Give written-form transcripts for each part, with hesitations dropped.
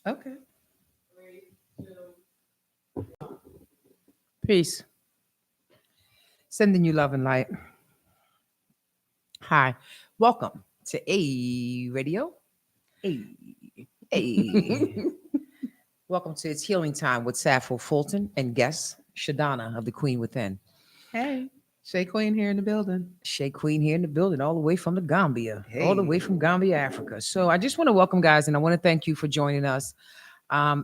Okay. Peace. Sending you love and light. Hi. Welcome to A Radio. Hey. Hey. Welcome to It's Healing Time with Sappho Fulton and guest Shadana of the Queen Within. Hey. Shay Queen here in the building. Shay Queen here in the building, all the way from the Gambia, all the way Hey. from Gambia, Africa. So I just want to welcome guys and I want to thank you for joining us.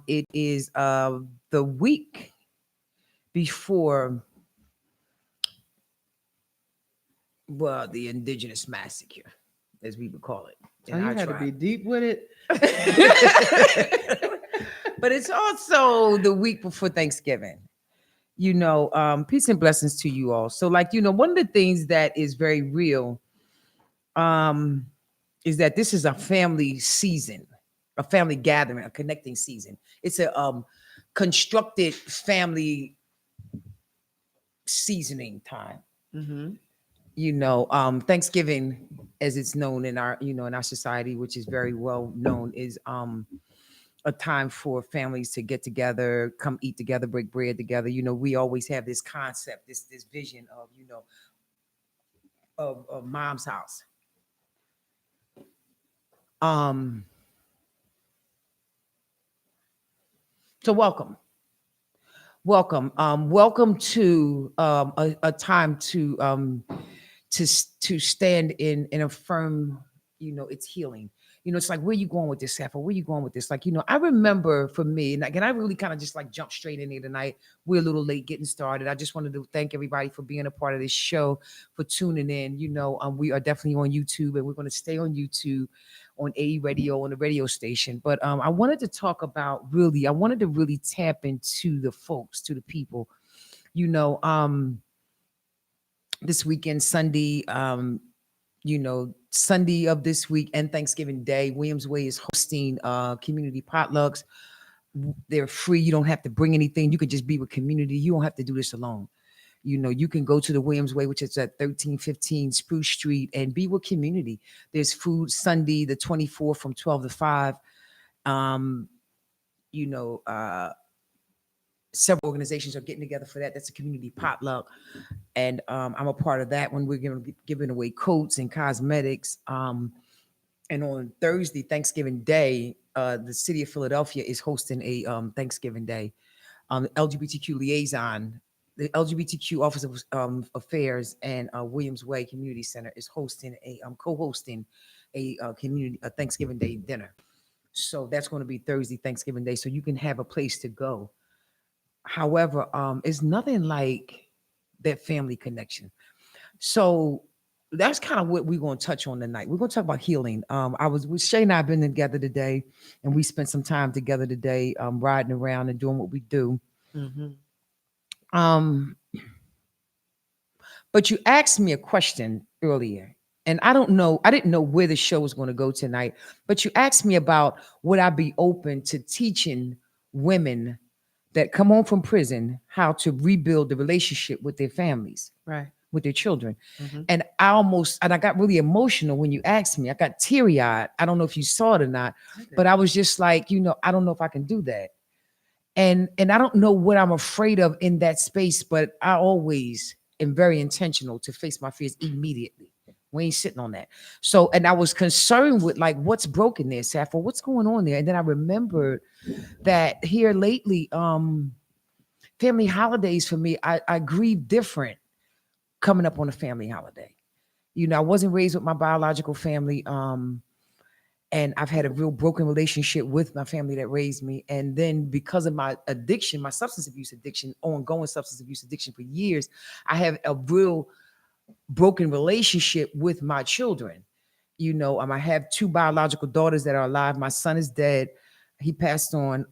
It is the week before, well, the Indigenous Massacre, as we would call it Oh, in you our had to be tribe. deep with it. But it's also the week before Thanksgiving. Peace and blessings to you all. So, like, one of the things that is very real um, is that this is a family season, a family gathering, a connecting season. It's a constructed family seasoning time. Mm-hmm. Thanksgiving, as it's known in our, in our society, which is very well known, is a time for families to get together, come eat together, break bread together. We always have this concept, this vision of, of mom's house. Um, so welcome to a time to stand in a firm, it's healing. It's like, where you going with this, Sappho? Where you going with this? Like, I remember for me, and again, I really kind of just like jump straight in here tonight. We're a little late getting started. I just wanted to thank everybody for being a part of this show, for tuning in. We are definitely on YouTube, and we're going to stay on YouTube, on AE Radio, on the radio station. But I wanted to talk about I wanted to really tap into the folks, to the people, you know. This weekend, Sunday, Sunday of this week and Thanksgiving Day, Williams Way is hosting community potlucks. They're free. You don't have to bring anything. You can just be with community. You don't have to do this alone. You can go to the Williams Way, which is at 1315 Spruce Street, and be with community. There's food Sunday, the 24th from 12 to 5. Um, you know, uh, Several organizations are getting together for that. That's a community potluck, and I'm a part of that when we're giving away coats and cosmetics. And on Thursday, Thanksgiving Day, the city of Philadelphia is hosting a Thanksgiving Day. LGBTQ liaison, the LGBTQ Office of Affairs and Williams Way Community Center is co-hosting a Thanksgiving Day dinner. So that's going to be Thursday, Thanksgiving Day. So you can have a place to go. However, it's nothing like that family connection. So that's kind of what we're going to touch on tonight. We're going to talk about healing. I was with Shay and I have been together today, and we spent some time together today, riding around and doing what we do. Mm-hmm. Um, but you asked me a question earlier, and I didn't know where the show was going to go tonight. But you asked me about would I be open to teaching women that come home from prison how to rebuild the relationship with their families, Right. with their children. Mm-hmm. And I got really emotional when you asked me. I got teary eyed. I don't know if you saw it or not, but I was just like, I don't know if I can do that. And I don't know what I'm afraid of in that space, but I always am very intentional to face my fears immediately. We ain't sitting on that. So, and I was concerned with like what's broken there, Sappho, what's going on there? And then I remembered that here lately, family holidays for me, I grieve different coming up on a family holiday. I wasn't raised with my biological family. And I've had a real broken relationship with my family that raised me. And then because of my addiction, my substance abuse addiction, ongoing substance abuse addiction for years, I have a real broken relationship with my children. I have two biological daughters that are alive. My son is dead. He passed on.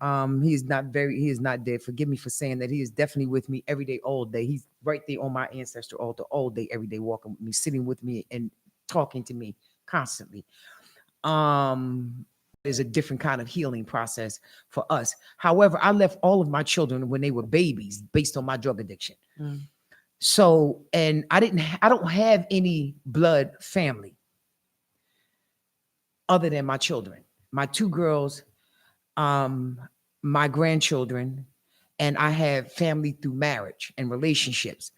He is not dead. Forgive me for saying that. He is definitely with me every day, all day. He's right there on my ancestor altar all day, every day, walking with me, sitting with me and talking to me constantly. Is a different kind of healing process for us. However, I left all of my children when they were babies based on my drug addiction. Mm. So, and I don't have any blood family other than my children. My two girls, um, my grandchildren, and I have family through marriage and relationships.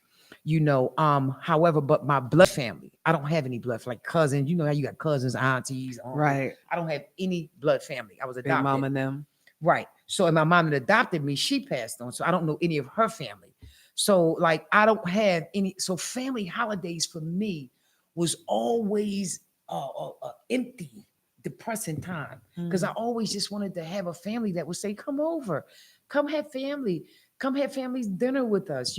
However, but my blood family, I don't have any blood like cousins. You know how you got cousins, aunties, uncles. Right. I don't have any blood family. I was Big adopted. mom and them. Right. So, and my mom that adopted me, she passed on. So I don't know any of her family. So, like, I don't have any. So, family holidays for me was always empty, depressing time because I Mm. always just wanted to have a family that would say, "Come over, come have family, come have family's dinner with us,"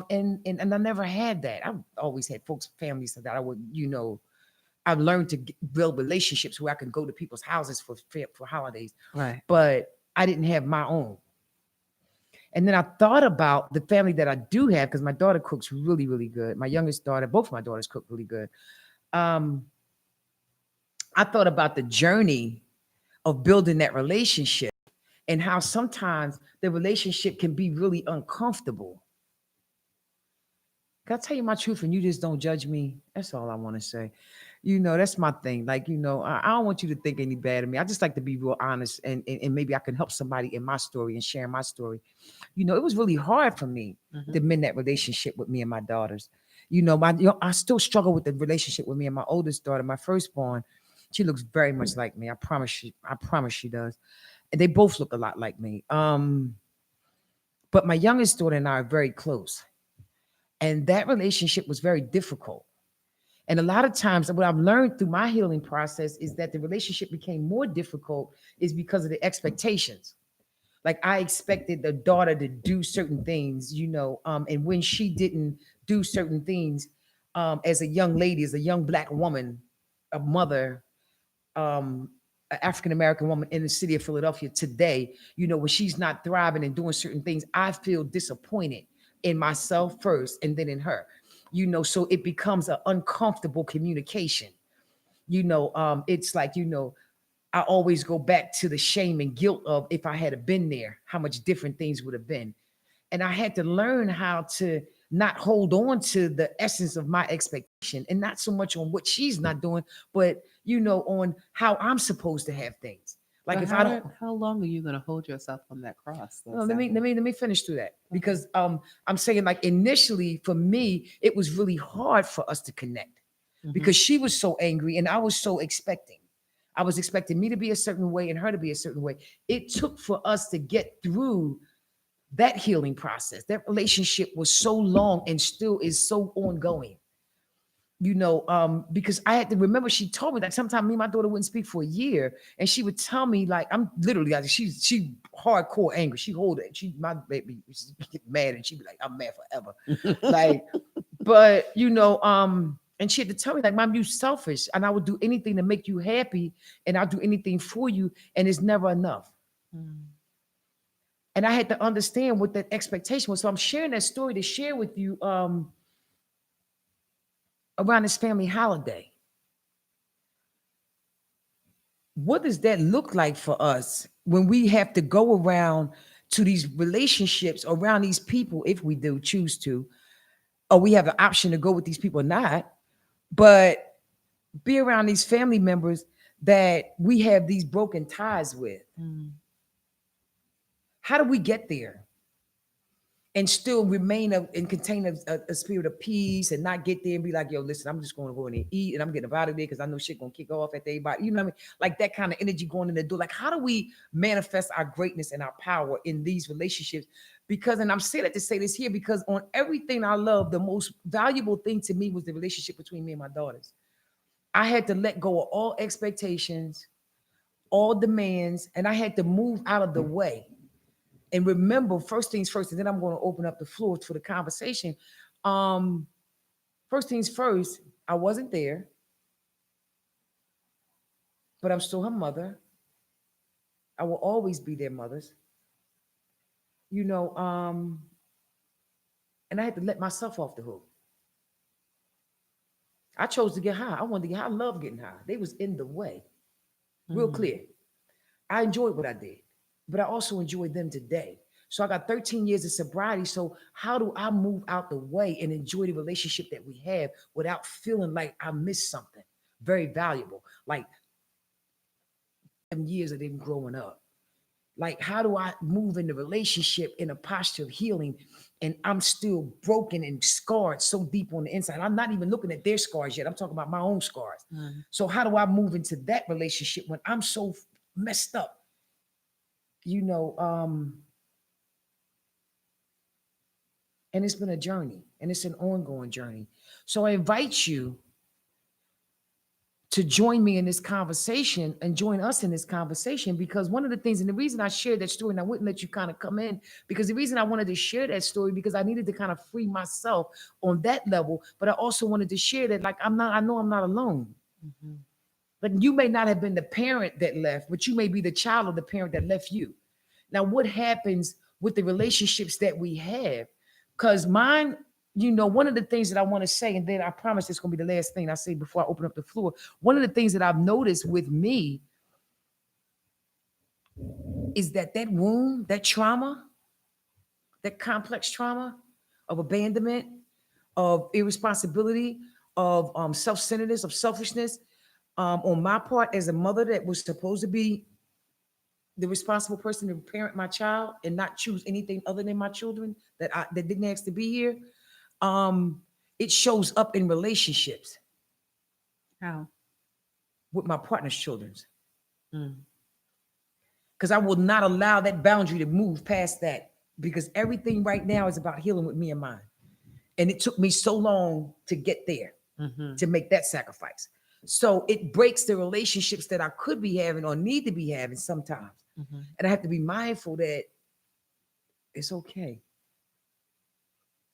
And I never had that. I always had folks, families that I would, I've learned to build relationships where I can go to people's houses for holidays, Right. but I didn't have my own. And then I thought about the family that I do have because my daughter cooks really, really good. My youngest daughter, both of my daughters cook really good. Um, I thought about the journey of building that relationship and how sometimes the relationship can be really uncomfortable. Can I tell you my truth and you just don't judge me? That's all I want to say. That's my thing. Like, I don't want you to think any bad of me. I just like to be real honest and maybe I can help somebody in my story and share my story. It was really hard for me Hmm. to mend that relationship with me and my daughters. I still struggle with the relationship with me and my oldest daughter, my firstborn. She looks very much like me. I promise she does. And they both look a lot like me. But my youngest daughter and I are very close. And that relationship was very difficult. And a lot of times, what I've learned through my healing process is that the relationship became more difficult is because of the expectations. Like I expected the daughter to do certain things, and when she didn't do certain things, as a young lady, as a young black woman, a mother, um, an African American woman in the city of Philadelphia today, when she's not thriving and doing certain things, I feel disappointed in myself first and then in her. So it becomes an uncomfortable communication. It's like, I always go back to the shame and guilt of if I had been there, how much different things would have been. And I had to learn how to not hold on to the essence of my expectation and not so much on what she's not doing, but on how I'm supposed to have things. Like But if I don't, how long are you gonna hold yourself on that cross, though, no, Sally? let me finish through that Okay. because I'm saying like initially for me it was really hard for us to connect Hmm. because she was so angry and I was so expecting. I was expecting me to be a certain way and her to be a certain way. It took for us to get through that healing process. That relationship was so long and still is so ongoing. Because I had to remember she told me like sometimes me and my daughter wouldn't speak for a year, and she would tell me like I'm literally like she hardcore angry. She hold it. She my baby she get mad and she'd be like I'm mad forever. Like, but and she had to tell me like Mom, you selfish, and I would do anything to make you happy, and I'll do anything for you, and it's never enough. Mm. And I had to understand what that expectation was. So I'm sharing that story to share with you around this family holiday. What does that look like for us when we have to go around to these relationships around these people, if we do choose to, or we have an option to go with these people or not, but be around these family members that we have these broken ties with? Mm. How do we get there and still remain and contain a spirit of peace and not get there and be like, yo, listen, I'm just going to go in and eat and I'm getting out of there because I know shit going to kick off at everybody. You know what I mean? Like that kind of energy going in the door. Like, how do we manifest our greatness and our power in these relationships? Because, and I'm saying that to say this here, because on everything I love, the most valuable thing to me was the relationship between me and my daughters. I had to let go of all expectations, all demands, and I had to move out of the way and remember first things first, and then I'm going to open up the floor for the conversation. um First things first, I wasn't there, but I'm still her mother. I will always be their mothers, you know um and I had to let myself off the hook. I chose to get high. I wanted to get high. I love getting high. They was in the way, real Mm. clear. I enjoyed what I did, but I also enjoyed them today. So I got 13 years of sobriety. So how do I move out the way and enjoy the relationship that we have without feeling like I missed something very valuable? Like 7 years of them growing up. Like, how do I move in the relationship in a posture of healing? And I'm still broken and scarred so deep on the inside. I'm not even looking at their scars yet. I'm talking about my own scars. Mm. So, how do I move into that relationship when I'm so messed up? You know, and it's been a journey and it's an ongoing journey. So, I invite you to join me in this conversation and join us in this conversation, because one of the things, and the reason I shared that story, and I wouldn't let you kind of come in, because the reason I wanted to share that story, because I needed to kind of free myself on that level, but I also wanted to share that, like, I know I'm not alone. Mhm. Like, you may not have been the parent that left, but you may be the child of the parent that left you. Now, what happens with the relationships that we have? Because mine, one of the things that I want to say, and then I promise it's going to be the last thing I say before I open up the floor. One of the things that I've noticed with me is that wound, that trauma, that complex trauma of abandonment, of irresponsibility, of self-centeredness, of selfishness, on my part as a mother that was supposed to be the responsible person to parent my child and not choose anything other than my children that didn't ask to be here. Um, it shows up in relationships How? with my partner's children's, Mm. because I will not allow that boundary to move past that, because everything right now is about healing with me and mine. And it took me so long to get there, Mhm. to make that sacrifice. So it breaks the relationships that I could be having or need to be having sometimes. Mhm. And I have to be mindful that it's okay.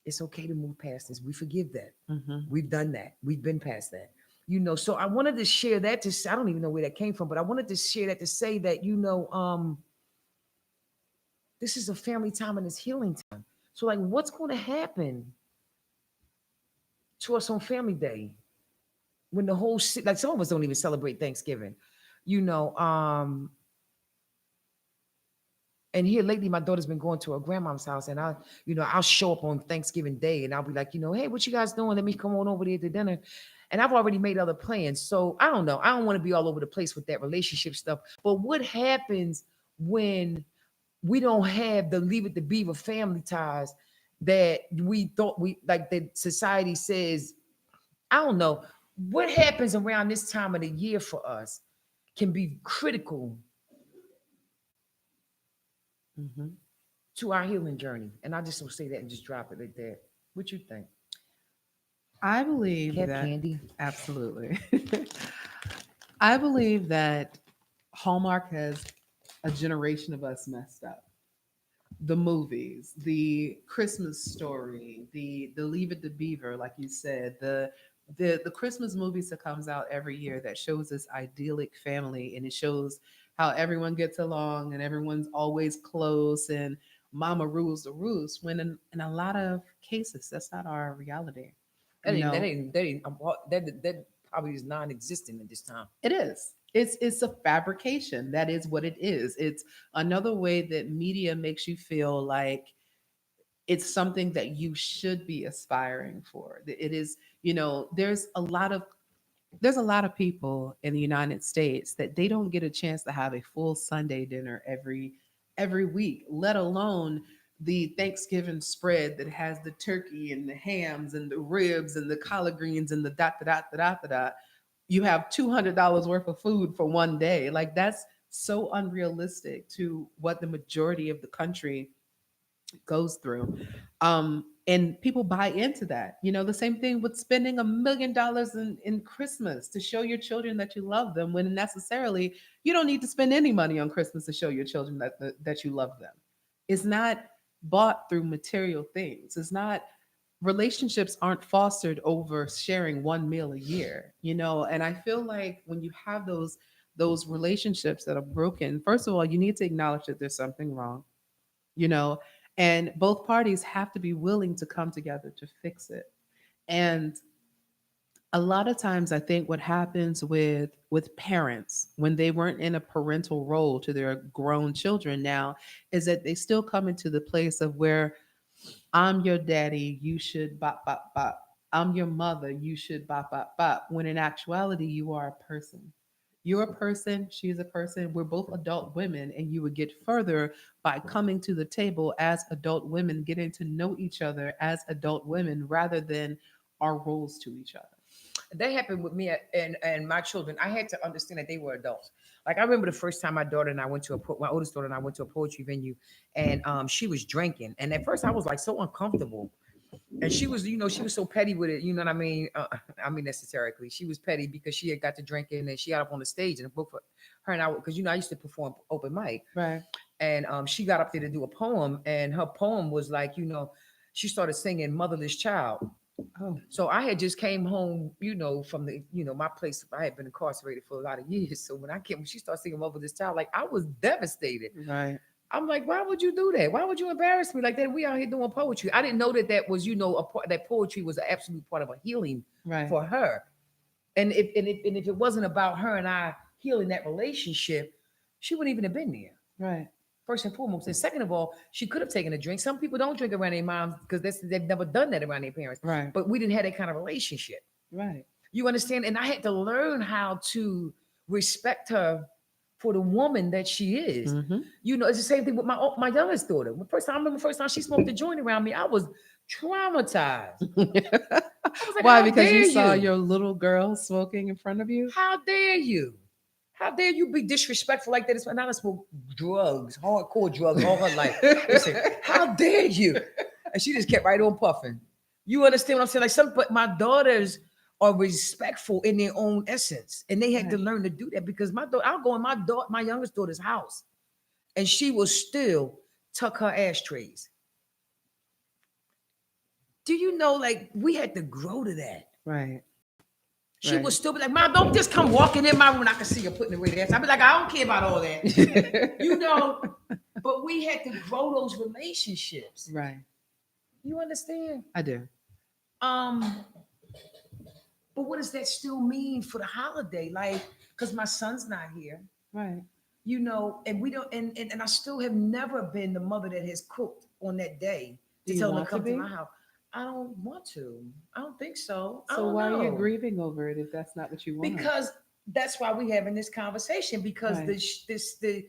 It's okay to move past this. We forgive that. Mhm. We've done that. We've been past that. So I wanted to share that I don't even know where that came from, but I wanted to share that to say that, this is a family time and it's healing time. So, like, what's going to happen to us on Family Day when the whole shit, like, some of us don't even celebrate Thanksgiving, you know? And here lately, my daughter's been going to her grandma's house, and I'll show up on Thanksgiving Day, and I'll be like, hey, what you guys doing? Let me come on over there to dinner. And I've already made other plans, so I don't know. I don't want to be all over the place with that relationship stuff. But what happens when we don't have the Leave It to Beaver family ties that we thought we like? That society says, I don't know. What happens around this time of the year for us can be critical Mhm. to our healing journey. And I just will say that and just drop it right there. What you think? I believe Cap that candy. absolutely. I believe that Hallmark has a generation of us messed up. The movies, the Christmas Story, the Leave It to Beaver, like you said, the Christmas movies that comes out every year that shows this idyllic family, and it shows how everyone gets along and everyone's always close and mama rules the roost, when in a lot of cases that's not our reality. That You ain't that know, ain't that ain't that probably is non-existent at this time. it is. It's a fabrication. That is what it is. It's another way that media makes you feel like it's something that you should be aspiring for. It is, there's a lot of people in the United States that they don't get a chance to have a full Sunday dinner every week, let alone the Thanksgiving spread that has the turkey and the hams and the ribs and the collard greens and the dot dot dot dot dot dot. You have $200 worth of food for one day. Like, that's so unrealistic to what the majority of the country goes through. And people buy into that. The same thing with spending $1 million in Christmas to show your children that you love them, when necessarily you don't need to spend any money on Christmas to show your children that you love them. It's not bought through material things. It's not, relationships aren't fostered over sharing one meal a year. And I feel like when you have those relationships that are broken, first of all, you need to acknowledge that there's something wrong, you know, and both parties have to be willing to come together to fix it. And a lot of times I think what happens with parents when they weren't in a parental role to their grown children now is that they still come into the place of where I'm your daddy, you should bop bop bop. I'm your mother, you should bop bop bop, when in actuality you are a person. You're a person, she's a person. We're both adult women, and you would get further by coming to the table as adult women, getting to know each other as adult women rather than our roles to each other. That happened with me and my children. I had to understand that they were adults. Like I remember the first time my daughter and I went to my oldest daughter and I went to a poetry venue, and she was drinking, and at first I was like so uncomfortable, and she was, she was so petty with it, you know what I mean? I mean that satirically. She was petty because she had got to drinking and she got up on the stage and a book for her and I, because I used to perform open mic, Right. and she got up there to do a poem, and her poem was like, she started singing "Motherless Child." Oh, So I had just came home, from the, my place. I had been incarcerated for a lot of years. So when she started singing "Motherless Child," like I was devastated. right. I'm like, why would you do that? Why would you embarrass me like that? We out here doing poetry. I didn't know that that was, that poetry was an absolute part of a healing Right. for her. And if it wasn't about her and I healing that relationship, she wouldn't even have been there. Right. First and foremost, and second of all, she could have taken a drink. Some people don't drink around their moms because they've never done that around their parents. Right. But we didn't have that kind of relationship. Right. You understand? And I had to learn how to respect her for the woman that she is. Mm-hmm. It's the same thing with my youngest daughter. I remember the first time she smoked a joint around me, I was traumatized. I was like, Why? how Because you dare saw you? your little girl smoking in front of you? How dare you? How dare you be disrespectful like that? It's not smoke drugs, hardcore drugs all her life. Listen, how dare you? And she just kept right on puffing. You understand what I'm saying? But my daughters are respectful in their own essence, and they had to Right. learn to do that because my daughter, I'll go in my youngest daughter's house, and she will still tuck her ashtrays. Do you know? Like we had to grow to that. Right. She Right. would still be like, "Mom, don't just come walking in my room and I can see her putting it away there." I'd be like, "I don't care about all that," you know. But we had to grow those relationships. Right. You understand? I do. Um, but what does that still mean for the holiday? Like, because my son's not here, Right. and we don't, and I still have never been the mother that has cooked on that day Do to you tell them to want to come to be? my house. I don't want to. I don't think so. I So don't why are you know. grieving over it if that's not what you want? Because that's why we having this conversation, because Right.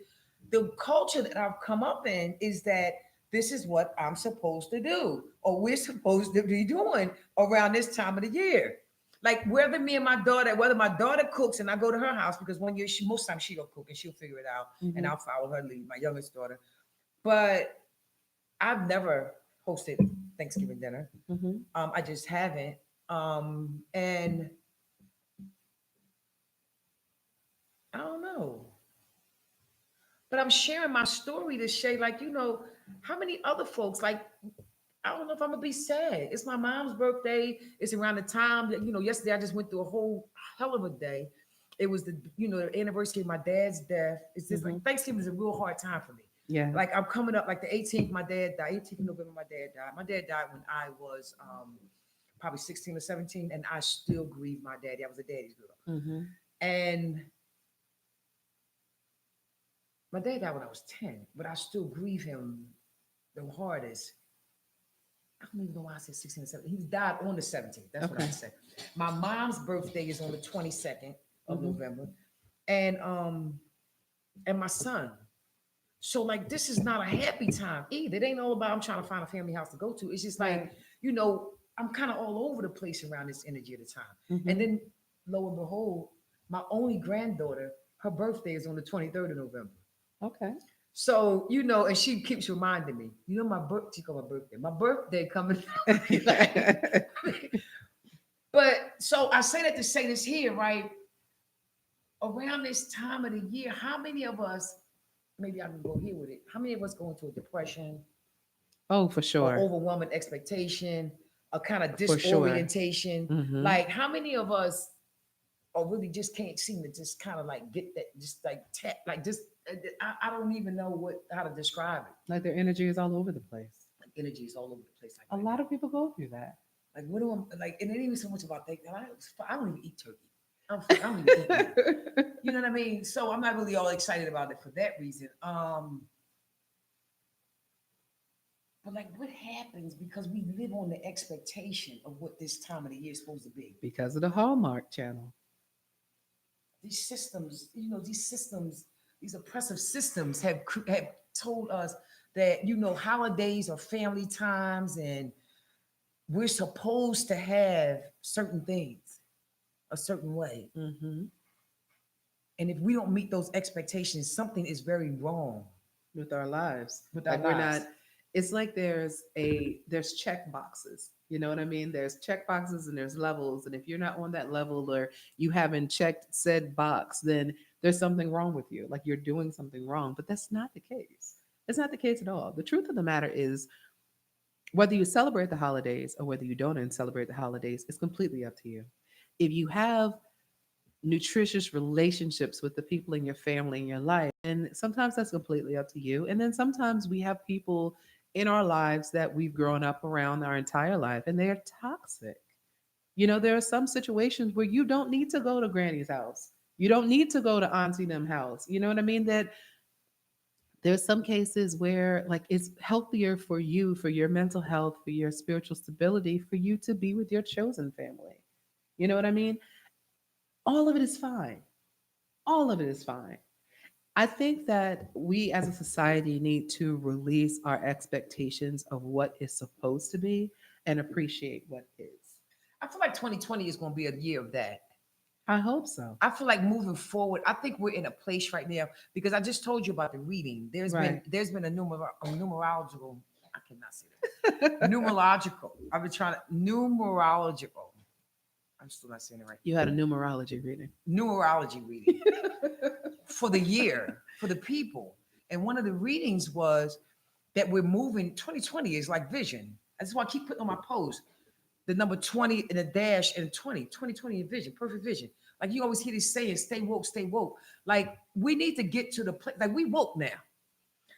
the culture that I've come up in is that this is what I'm supposed to do or we're supposed to be doing around this time of the year. Like whether my daughter cooks and I go to her house, because one year most times she'll cook and she'll figure it out and Mm-hmm. I'll follow her lead, my youngest daughter. But I've never hosted Thanksgiving dinner. Mm-hmm. I just haven't. And I don't know. But I'm sharing my story to say, like, how many other folks, like, I don't know if I'm gonna be sad. It's my mom's birthday. It's around the time that, yesterday I just went through a whole hell of a day. It was the anniversary of my dad's death. It's just like Mm-hmm. Thanksgiving is a real hard time for me. Yeah. Like I'm coming up, like the 18th, my dad died. 18th of November, my dad died. My dad died when I was probably 16 or 17, and I still grieve my daddy. I was a daddy's girl. Mm-hmm. And my dad died when I was 10, but I still grieve him the hardest. I don't even know why I said 16 and 17. He died on the 17th. That's what Okay. I said. My mom's birthday is on the 22nd of Mm-hmm. November. And my son. So like this is not a happy time either. It ain't all about I'm trying to find a family house to go to. It's just like, Right. I'm kind of all over the place around this energy at the time. Mm-hmm. And then lo and behold, my only granddaughter, her birthday is on the 23rd of November. Okay. So, and she keeps reminding me, my birthday, she called my birthday. My birthday coming. But so I say that to say this here, right? Around this time of the year, how many of us, maybe I can go here with it, how many of us go into a depression Oh, for or sure. overwhelming expectation, a kind of For sure. disorientation? Mm-hmm. Like, how many of us or really just can't seem to just kind of like get that, just like tap, like just, I don't even know how to describe it. Like their energy is all over the place. Like energy is all over the place A like lot that. of people go through that. Like, what do I like? And it ain't even so much about that. I don't even eat turkey. I don't even eat meat. You know what I mean? So I'm not really all excited about it for that reason. But like, what happens because we live on the expectation of what this time of the year is supposed to be? Because of the Hallmark channel. these systems, these systems, these oppressive systems have told us that holidays are family times, and we're supposed to have certain things a certain way. Hmm. And if we don't meet those expectations, something is very wrong With our lives. with our Like we're not, lives. it's like there's check boxes. You know what I mean? There's check boxes and there's levels. And if you're not on that level or you haven't checked said box, then there's something wrong with you. Like you're doing something wrong. But that's not the case. It's not the case at all. The truth of the matter is whether you celebrate the holidays or whether you don't celebrate the holidays, it's completely up to you. If you have nutritious relationships with the people in your family in your life. And sometimes that's completely up to you. And then sometimes we have people in our lives that we've grown up around our entire life and they're toxic. You know, there are some situations where you don't need to go to granny's house. You don't need to go to auntie them house. You know what I mean? That there's some cases where like it's healthier for you, for your mental health, for your spiritual stability, for you to be with your chosen family. You know what I mean? All of it is fine. All of it is fine. I think that we as a society need to release our expectations of what is supposed to be and appreciate what is. I feel like 2020 is going to be a year of that. I hope so. I feel like moving forward, I think we're in a place right now because I just told you about the reading. Right. There's been a numerological. I cannot say that. Numerological. I've been trying to numerological. I'm still not saying it right. You had a numerology reading. Numerology reading for the year for the people, and one of the readings was that we're moving. 2020 is like vision. That's why I keep putting on my post the number 20 and a dash and 2020 in vision, perfect vision. Like you always hear this saying, stay woke, stay woke. Like we need to get to the place, like we woke now.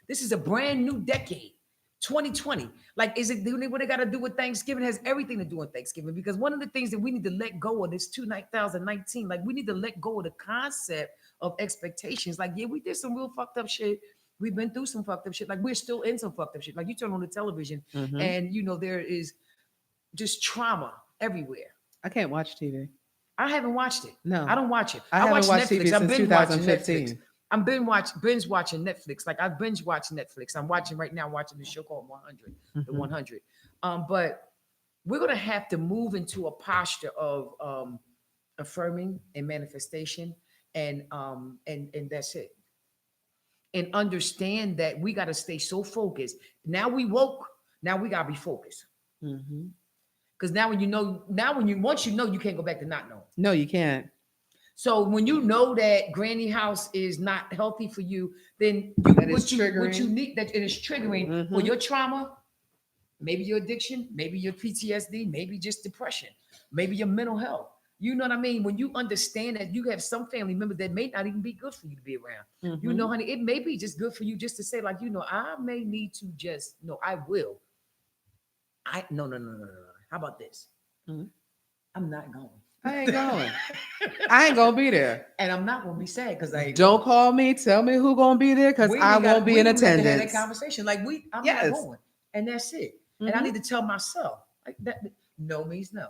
This is a brand new decade, 2020. Like, is it what it got to do with Thanksgiving? It has everything to do with Thanksgiving because one of the things that we need to let go of this 2019, like we need to let go of the concept of expectations. Like, yeah, we did some real fucked up shit. We've been through some fucked up shit. Like we're still in some fucked up shit. Like you turn on the television Hmm. and there is just trauma everywhere. I can't watch TV. I haven't watched it. I No, don't watch it. I I haven't watch watched TV Netflix. I've since been watching Netflix. 2015. I'm binge watching Netflix. Like I binge watch Netflix. I'm watching right now. Watching the show called 100, the Hmm. 100. But we're gonna have to move into a posture of affirming and manifestation, and that's it. And understand that we got to stay so focused. Now we woke. Now we gotta be focused. Hmm. Because now when you once you know, you can't go back to not knowing. No, you can't. So when you know that granny house is not healthy for you, then That is what you triggering. need that it is triggering for Hmm. your trauma, maybe your addiction, maybe your PTSD, maybe just depression, maybe your mental health. You know what I mean? When you understand that you have some family members that may not even be good for you to be around. You know, Hmm. honey, it may be just good for you just to say, like, I may need to just no, I will. I no. How about this? Hmm. I'm not going. I ain't going. I ain't gonna be there. And I'm not gonna be sad because I ain't going. Don't call me. Tell me who gonna be there because I won't be We in didn't have to have that attendance. conversation. Like I'm not Yes. going, and that's it. And I Hmm. need to tell myself like that. No means no.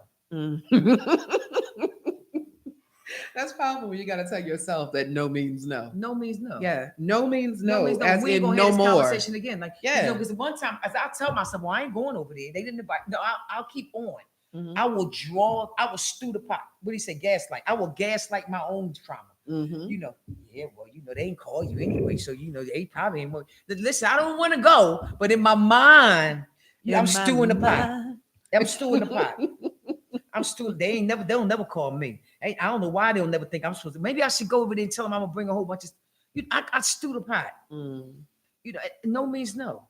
That's powerful when you got to tell yourself that no means no. No means no. Yeah, no means No no, means no. as We ain't in gonna have no this more. conversation again. Like Yeah. because one time as I tell myself, well, I ain't going over there. They didn't invite. No, I'll keep on. Hmm. I will draw. I will stew the pot. What do you say? Gaslight. I will gaslight my own trauma. Hmm. You know, yeah, well, they ain't call you anyway, so they probably ain't. Listen, I don't want to go, but in my mind, I'm In my stewing the pot. mind. I'm stewing the pot. I'm still. They'll never call me. I don't know why they'll never think I'm supposed to. Maybe I should go over there and tell them I'm gonna bring a whole bunch of. I stew the pot. Mm, No means no.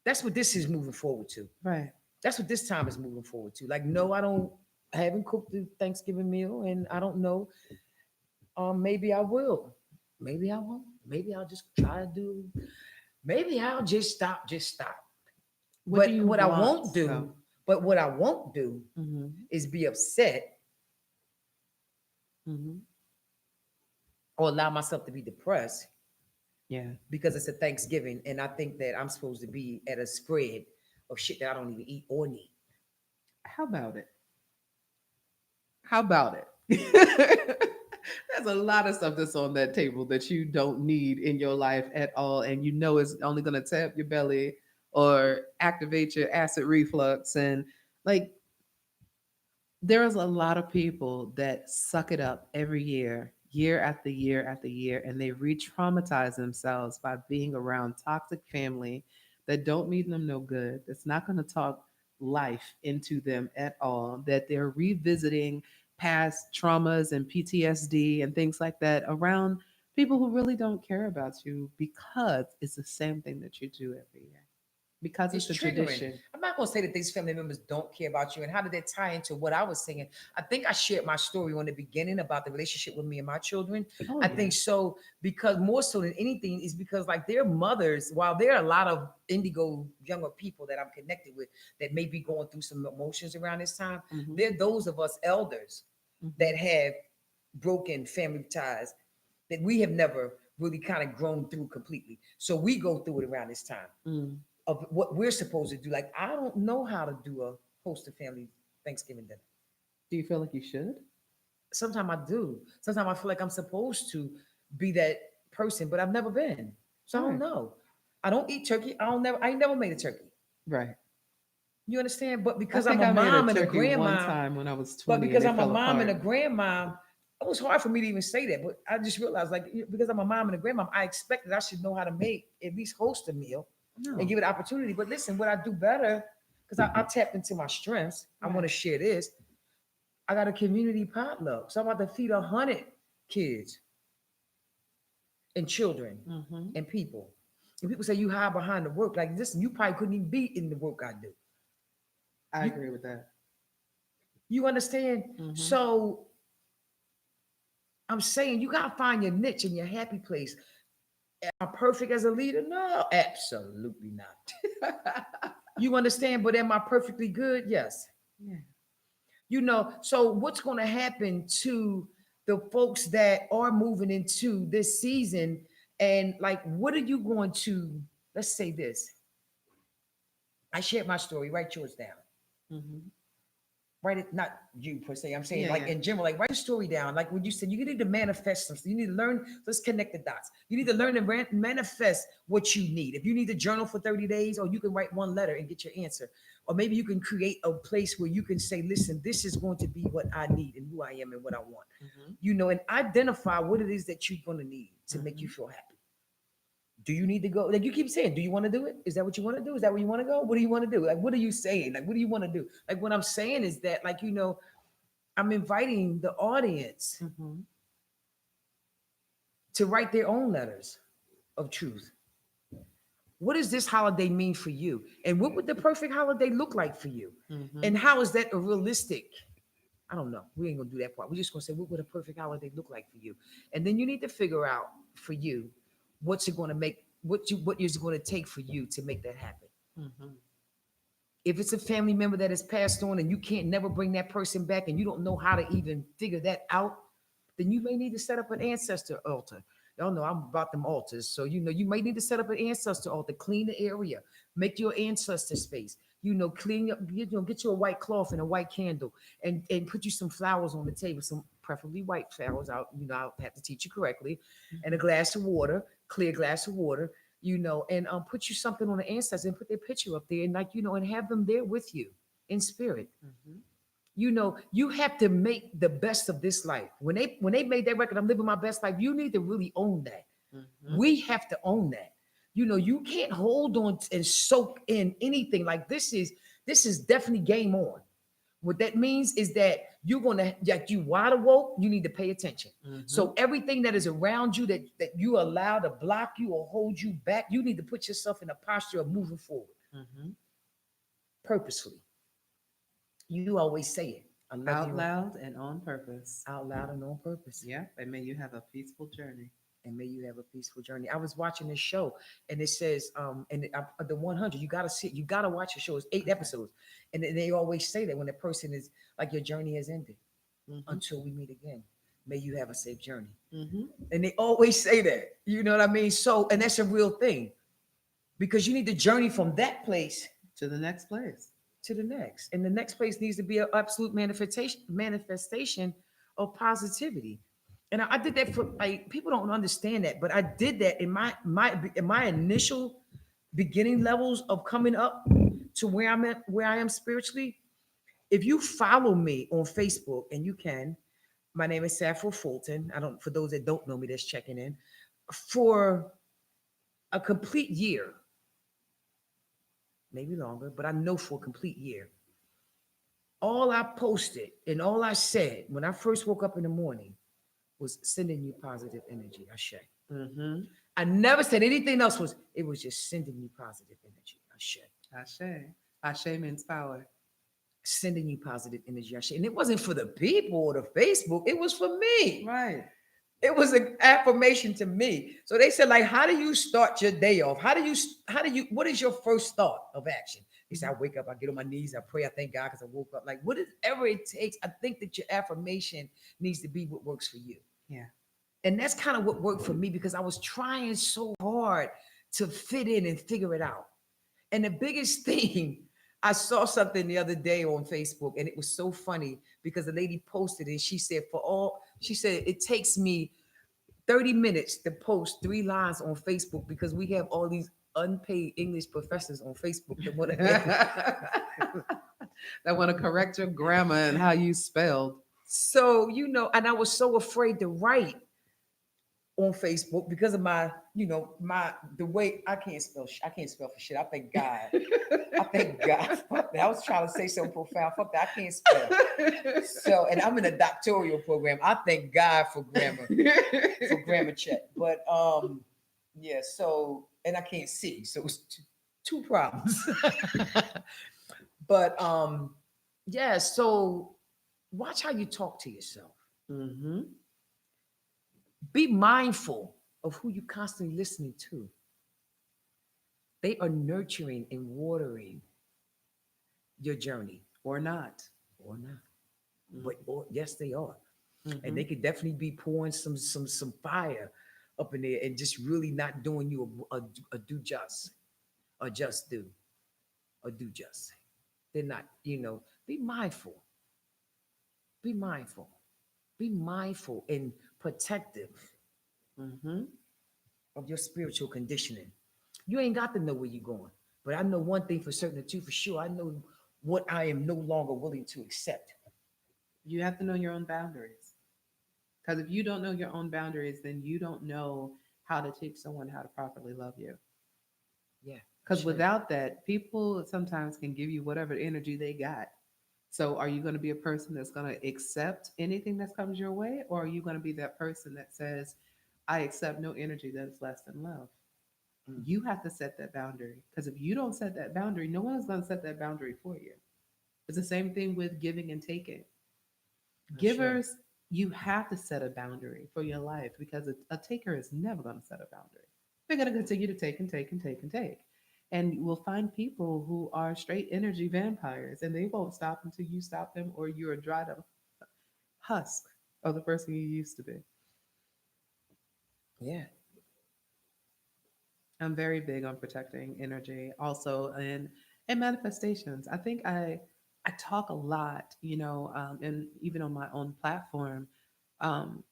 That's what this is moving forward to. right. That's what this time is moving forward to. Like, no, I haven't cooked the Thanksgiving meal, and I don't know. Maybe I will. Maybe I won't. Maybe I'll just try to do. Maybe I'll just stop. Just stop. What do But you what I want won't do. though? But what I won't do Hmm. is be upset Hmm. or allow myself to be depressed Yeah. because it's a Thanksgiving and I think that I'm supposed to be at a spread of shit that I don't even eat or need. How about it? How about it? There's a lot of stuff that's on that table that you don't need in your life at all. And you know it's only going to tap your belly or activate your acid reflux. And like, there's a lot of people that suck it up every year, year after year after year, and they re traumatize themselves by being around toxic family that don't mean them no good, that's not going to talk life into them at all, that they're revisiting past traumas and PTSD and things like that around people who really don't care about you because it's the same thing that you do every year, because It's it's a triggering. tradition. I'm not going to say that these family members don't care about you. And how did that tie into what I was saying? I think I shared my story on the beginning about the relationship with me and my children. Oh, I yeah. think so, because more so than anything is because like their mothers, while there are a lot of indigo younger people that I'm connected with that may be going through some emotions around this time, Hmm. there are those of us elders Hmm. that have broken family ties that we have never really kind of grown through completely. So we go through it around this time Mm. of what we're supposed to do. Like I don't know how to do a host of family Thanksgiving dinner. Do you feel like you should? Sometimes I do. Sometimes I feel like I'm supposed to be that person, but I've never been. So I don't Right. know. I don't eat turkey. I ain't never made a turkey. Right. You understand? But I because I'm think a I made a mom and a turkey one grandma, time when I was but 20 and because it I'm a fell mom and a apart. grandma, it was hard for me to even say that. But I just realized, like, because I'm a mom and a grandma, I expected I should know how to make at least host a meal and No. give it opportunity. But listen, what I do better, because I tapped into my strengths. I want Right. to share this. I got a community potluck, so I'm about to feed 100 kids and children Hmm. and people. And people say you hide behind the work. Like, listen, you probably couldn't even be in the work I do. I You agree with that. you understand? Hmm. So I'm saying you gotta find your niche and your happy place. Am I perfect as a leader? No, absolutely not. You understand? But am I perfectly good? Yes. Yeah. So what's going to happen to the folks that are moving into this season? And like, what are you going to, let's say this. I shared my story, write yours down. Hmm. Write it, not you per se. I'm saying Yeah. like Yeah. in general, like write your story down. Like when you said you need to manifest something, you need to learn. Let's connect the dots. You need to learn to manifest what you need. If you need to journal for 30 days, or you can write one letter and get your answer. Or maybe you can create a place where you can say, listen, this is going to be what I need and who I am and what I want. Hmm. And identify what it is that you're going to need to make you Hmm. feel happy. Do you need to go? Like you keep saying, do you want to do it? Is that what you want to do? Is that where you want to go? What do you want to do? Like, what are you saying? Like, what do you want to do? Like, what I'm saying is that, like, I'm inviting the audience Hmm. to write their own letters of truth. What does this holiday mean for you? And what would the perfect holiday look like for you? Hmm. And how is that a realistic? I don't know. We ain't gonna do that part. We're just gonna say what would a perfect holiday look like for you? And then you need to figure out for you what's it gonna make what is it gonna take for you to make that happen. Hmm. If it's a family member that has passed on and you can't never bring that person back and you don't know how to even figure that out, then you may need to set up an ancestor altar. Y'all know I'm about them altars. So, you might need to set up an ancestor altar, clean the area, make your ancestor space, clean up, get you a white cloth and a white candle and put you some flowers on the table, some preferably white flowers out. I'll have to teach you correctly, and a glass of water, clear glass of water, and put you something on the ancestors and put their picture up there and and have them there with you in spirit. Hmm. You have to make the best of this life. When they made that record, I'm living my best life, you need to really own that. Hmm. We have to own that. You can't hold on and soak in anything. Like this is definitely game on. What that means is that you're gonna, like, you wide awoke, you need to pay attention. Hmm. So everything that is around you that you allow to block you or hold you back, you need to put yourself in a posture of moving forward Hmm. purposefully. You always say it. I love Out you loud and on purpose. out loud and on purpose. Yeah. And may you have a peaceful journey. And may you have a peaceful journey. I was watching this show, and it says, the 100, you gotta see it, you gotta watch the show. It's 8 episodes, and they always say that when a person is like, your journey has ended Okay. until we meet again. May you have a safe journey. Hmm. And they always say that. You know what I mean? So, and that's a real thing because you need to journey from that place To the next place. to the next, and the next place needs to be an absolute manifestation of positivity. And I did that for like people don't understand that, but I did that in my initial beginning levels of coming up to where I'm at, where I am spiritually. If you follow me on Facebook, and you can, my name is Saffron Fulton. I don't, for those that don't know me, that's checking in. For a complete year, maybe longer, but I know for a complete year, all I posted and all I said when I first woke up in the morning was sending you positive energy, Ashe. Mm-hmm. I never said anything else. It was just sending you positive energy, Ashe. Ashe. Ashe means power. Sending you positive energy, Ashe. And it wasn't for the people or the Facebook, it was for me. Right. It was an affirmation to me. So they said, like, how do you start your day off? What is your first thought of action? He said, I wake up, I get on my knees, I pray, I thank God because I woke up. Like, whatever it takes, I think that your affirmation needs to be what works for you. Yeah. And that's kind of what worked for me because I was trying so hard to fit in and figure it out. And the biggest thing, I saw something the other day on Facebook, and it was so funny because the lady posted and she said, it takes me 30 minutes to post 3 lines on Facebook because we have all these unpaid English professors on Facebook that want to. That want to correct your grammar and how you spelled. So, and I was so afraid to write on Facebook because of the way I can't spell. I can't spell for shit. I thank God. I thank God. Fuck that. I was trying to say something profound. Fuck that. I can't spell. So, and I'm in a doctoral program. I thank God for grammar check. But yeah. So, and I can't see. So it's two problems. But yeah. So watch how you talk to yourself. Mm-hmm. Be mindful of who you constantly listening to. They are nurturing and watering your journey, Or not. or not. But or, yes, they are, and Mm-hmm. they could definitely be pouring some fire up in there and just really not doing you a do just, or just do, or do just. They're not. Be mindful. Be mindful. Be mindful and protective Mm-hmm. of your spiritual conditioning. You ain't got to know where you're going. But I know one thing for certain, and two for sure. I know what I am no longer willing to accept. You have to know your own boundaries. Because if you don't know your own boundaries, then you don't know how to teach someone how to properly love you. Yeah, Because sure. without that, people sometimes can give you whatever energy they got. So are you going to be a person that's going to accept anything that comes your way? Or are you going to be that person that says, I accept no energy that is less than love? Mm, You have to set that boundary. Because if you don't set that boundary, no one is going to set that boundary for you. It's the same thing with giving and taking. sure. Givers, you have to set a boundary for your life because a taker is never going to set a boundary. They're going to continue to take and take and take and take. And we'll find people who are straight energy vampires and they won't stop until you stop them or you're a dried up husk of the person you used to be. Yeah. I'm very big on protecting energy also and manifestations. I think I talk a lot, and even on my own platform, um,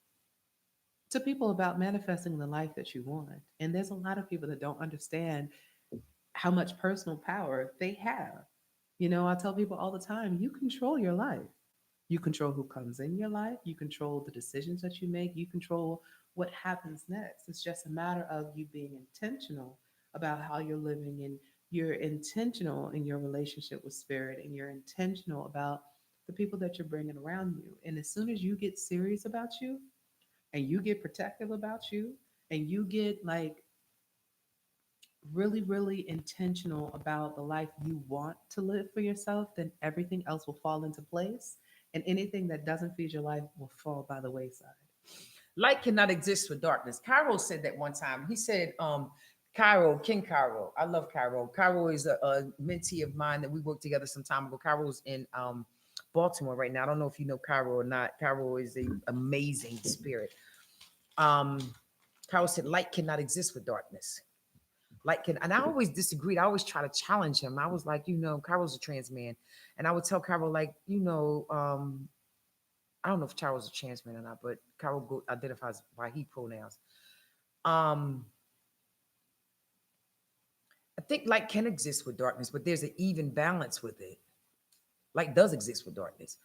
to people about manifesting the life that you want. And there's a lot of people that don't understand how much personal power they have. I tell people all the time, you control your life. You control who comes in your life. You control the decisions that you make. You control what happens next. It's just a matter of you being intentional about how you're living and you're intentional in your relationship with spirit and you're intentional about the people that you're bringing around you. And as soon as you get serious about you and you get protective about you and you get like really, really intentional about the life you want to live for yourself, then everything else will fall into place. And anything that doesn't feed your life will fall by the wayside. Light cannot exist with darkness. Cairo said that one time. He said, Cairo, King Cairo. I love Cairo. Cairo is a mentee of mine that we worked together some time ago. Cairo's in Baltimore right now. I don't know if you know Cairo or not. Cairo is a amazing spirit. Um, Cairo said, light cannot exist with darkness. Light can, and I always disagreed. I always try to challenge him. I was like, Cairo's a trans man. And I would tell Cairo, like, I don't know if Charles is a trans man or not, but Carol identifies by he pronouns. Um, I think light can exist with darkness, but there's an even balance with it. Light does exist with darkness,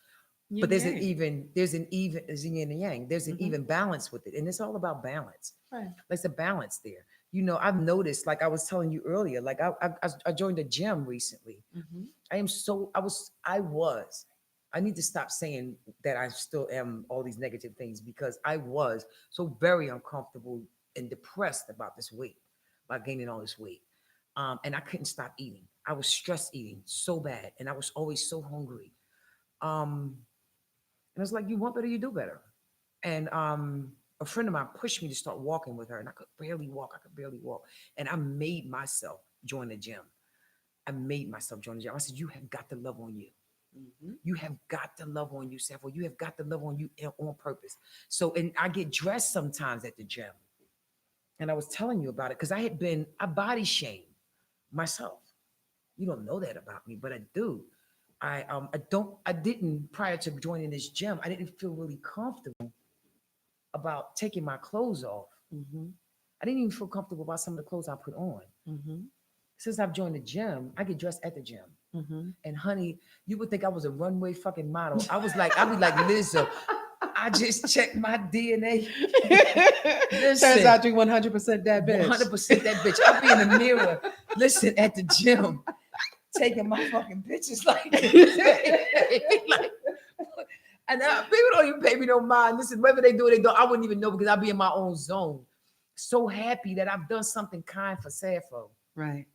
but Yin yang. there's a yin and yang. There's an Mm-hmm. even balance with it, and it's all about balance. Right. There's a balance there. I've noticed, like I was telling you earlier, like I joined a gym recently. Mm-hmm. I need to stop saying that I still am all these negative things because I was so very uncomfortable and depressed about this weight, about gaining all this weight. And I couldn't stop eating. I was stress eating so bad, and I was always so hungry. Um, and it's like, you want better, you do better. And a friend of mine pushed me to start walking with her, and I could barely walk. I could barely walk. And I made myself join the gym. I made myself join the gym. I said, you have got to love on you. Mm-hmm. You have got to love on you, Sappho. You have got to love on you on purpose. So, and I get dressed sometimes at the gym. And I was telling you about it because I body shame myself. You don't know that about me, but I do. I didn't prior to joining this gym, I didn't feel really comfortable about taking my clothes off. Mm-hmm. I didn't even feel comfortable about some of the clothes I put on. Mm-hmm. Since I've joined the gym, I get dressed at the gym. Mm-hmm. And honey, you would think I was a runway fucking model. I'd be like, Lizzo, I just checked my DNA. Turns Listen, out you 100% that bitch. 100% that bitch. I'll be in the mirror, listen, at the gym, taking my fucking pictures like this. Like, and people don't even pay me no mind. Listen, whether they do or they don't, I wouldn't even know because I'll be in my own zone. So happy that I've done something kind for Sappho. Right.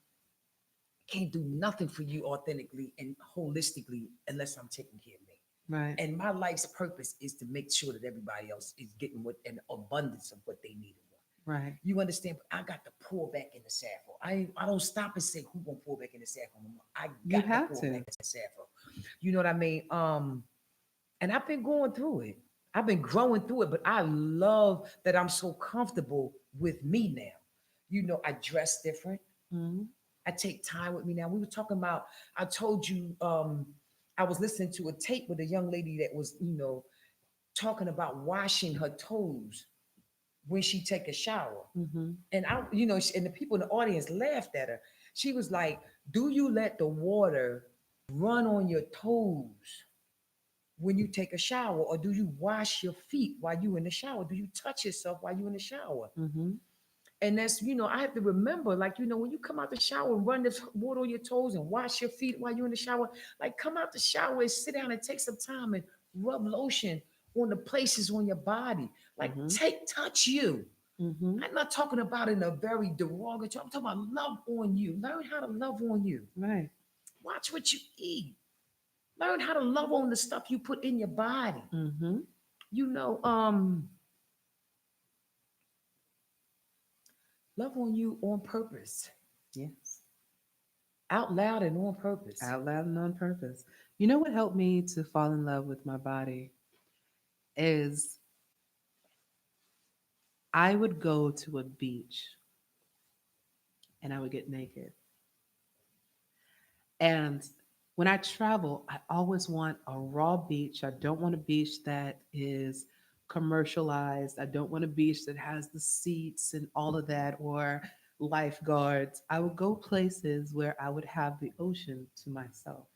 Can't do nothing for you authentically and holistically unless I'm taking care of me. Right. And my life's purpose is to make sure that everybody else is getting what an abundance of what they need and want. Right. You understand? But I got to pour back into Sappho. I don't stop and say who gonna pour back into Sappho no more. I You got to have pour back to. into Sappho. You know what I mean? And I've been going through it. I've been growing through it, but I love that I'm so comfortable with me now. I dress different. Mm-hmm. I take time with me now. We were talking about, I told you, I was listening to a tape with a young lady that was, talking about washing her toes when she take a shower. Mm-hmm. And and the people in the audience laughed at her. She was like, do you let the water run on your toes when you take a shower? Or do you wash your feet while you in the shower? Do you touch yourself while you in the shower? Mm-hmm. And that's, I have to remember, like, when you come out the shower and run this water on your toes and wash your feet while you're in the shower, like, come out the shower and sit down and take some time and rub lotion on the places on your body. Like, Mm-hmm. touch you. Mm-hmm. I'm not talking about in a very derogatory, I'm talking about love on you. Learn how to love on you. Right. Watch what you eat. Learn how to love on the stuff you put in your body. Mm-hmm. You know, love on you on purpose, Yes. out loud and on purpose. Out loud and on purpose. You know what helped me to fall in love with my body is I would go to a beach and I would get naked. And when I travel, I always want a raw beach. I don't want a beach that is commercialized. I don't want a beach that has the seats and all of that or lifeguards. I would go places where I would have the ocean to myself.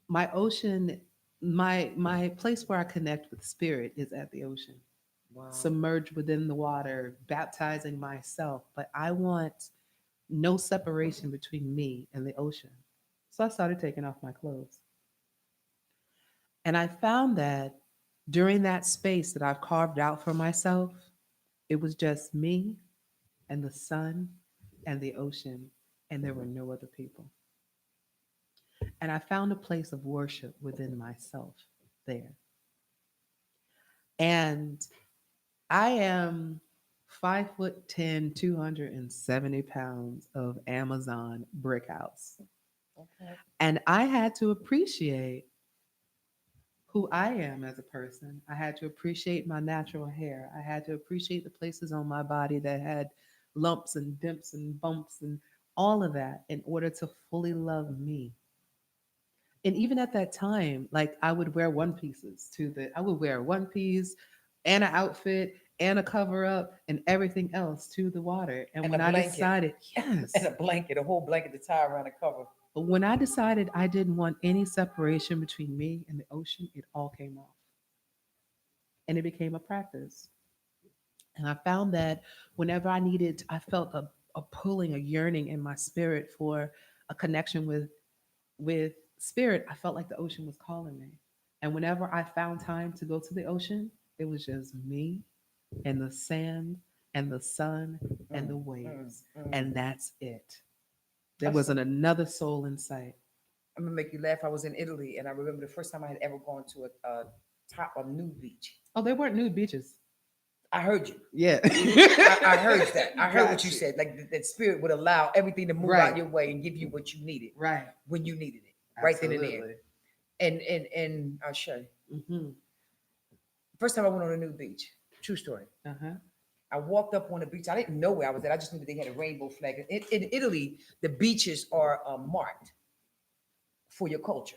My ocean, my place where I connect with spirit is at the ocean, Wow. submerged within the water, baptizing myself. But I want no separation between me and the ocean. So I started taking off my clothes. And I found that during that space that I've carved out for myself, it was just me and the sun and the ocean, and there were no other people. And I found a place of worship within myself there. And I am 5'10", 270 pounds of Amazon brick house. Okay. And I had to appreciate who I am as a person. I had to appreciate my natural hair. I had to appreciate the places on my body that had lumps and dimps and bumps and all of that in order to fully love me. And even at that time, like I would wear one pieces I would wear one piece and an outfit and a cover up and everything else to the water. And And a when I blanket. decided, And yes, a blanket, a whole blanket to tie around the cover. but when I decided I didn't want any separation between me and the ocean, it all came off and it became a practice. And I found that whenever I felt a pulling, a yearning in my spirit for a connection with spirit, I felt like the ocean was calling me. And whenever I found time to go to the ocean, it was just me and the sand and the sun and Mm, the mm, waves. And mm. that's it. There That's, wasn't another soul in sight. I'm gonna make you laugh. I was in Italy, and I remember the first time I had ever gone to a top a nude beach. Oh, they weren't nude beaches. I heard you. Yeah. I heard that. I heard what you Got you. said. Like that spirit would allow everything to move out Right. your way and give you what you needed Right. when you needed it, right then and there. Absolutely. And I'll show you. Hmm. First time I went on a nude beach. True story. Uh-huh. I walked up on the beach. I didn't know where I was at. I just knew that they had a rainbow flag. In Italy, the beaches are marked for your culture.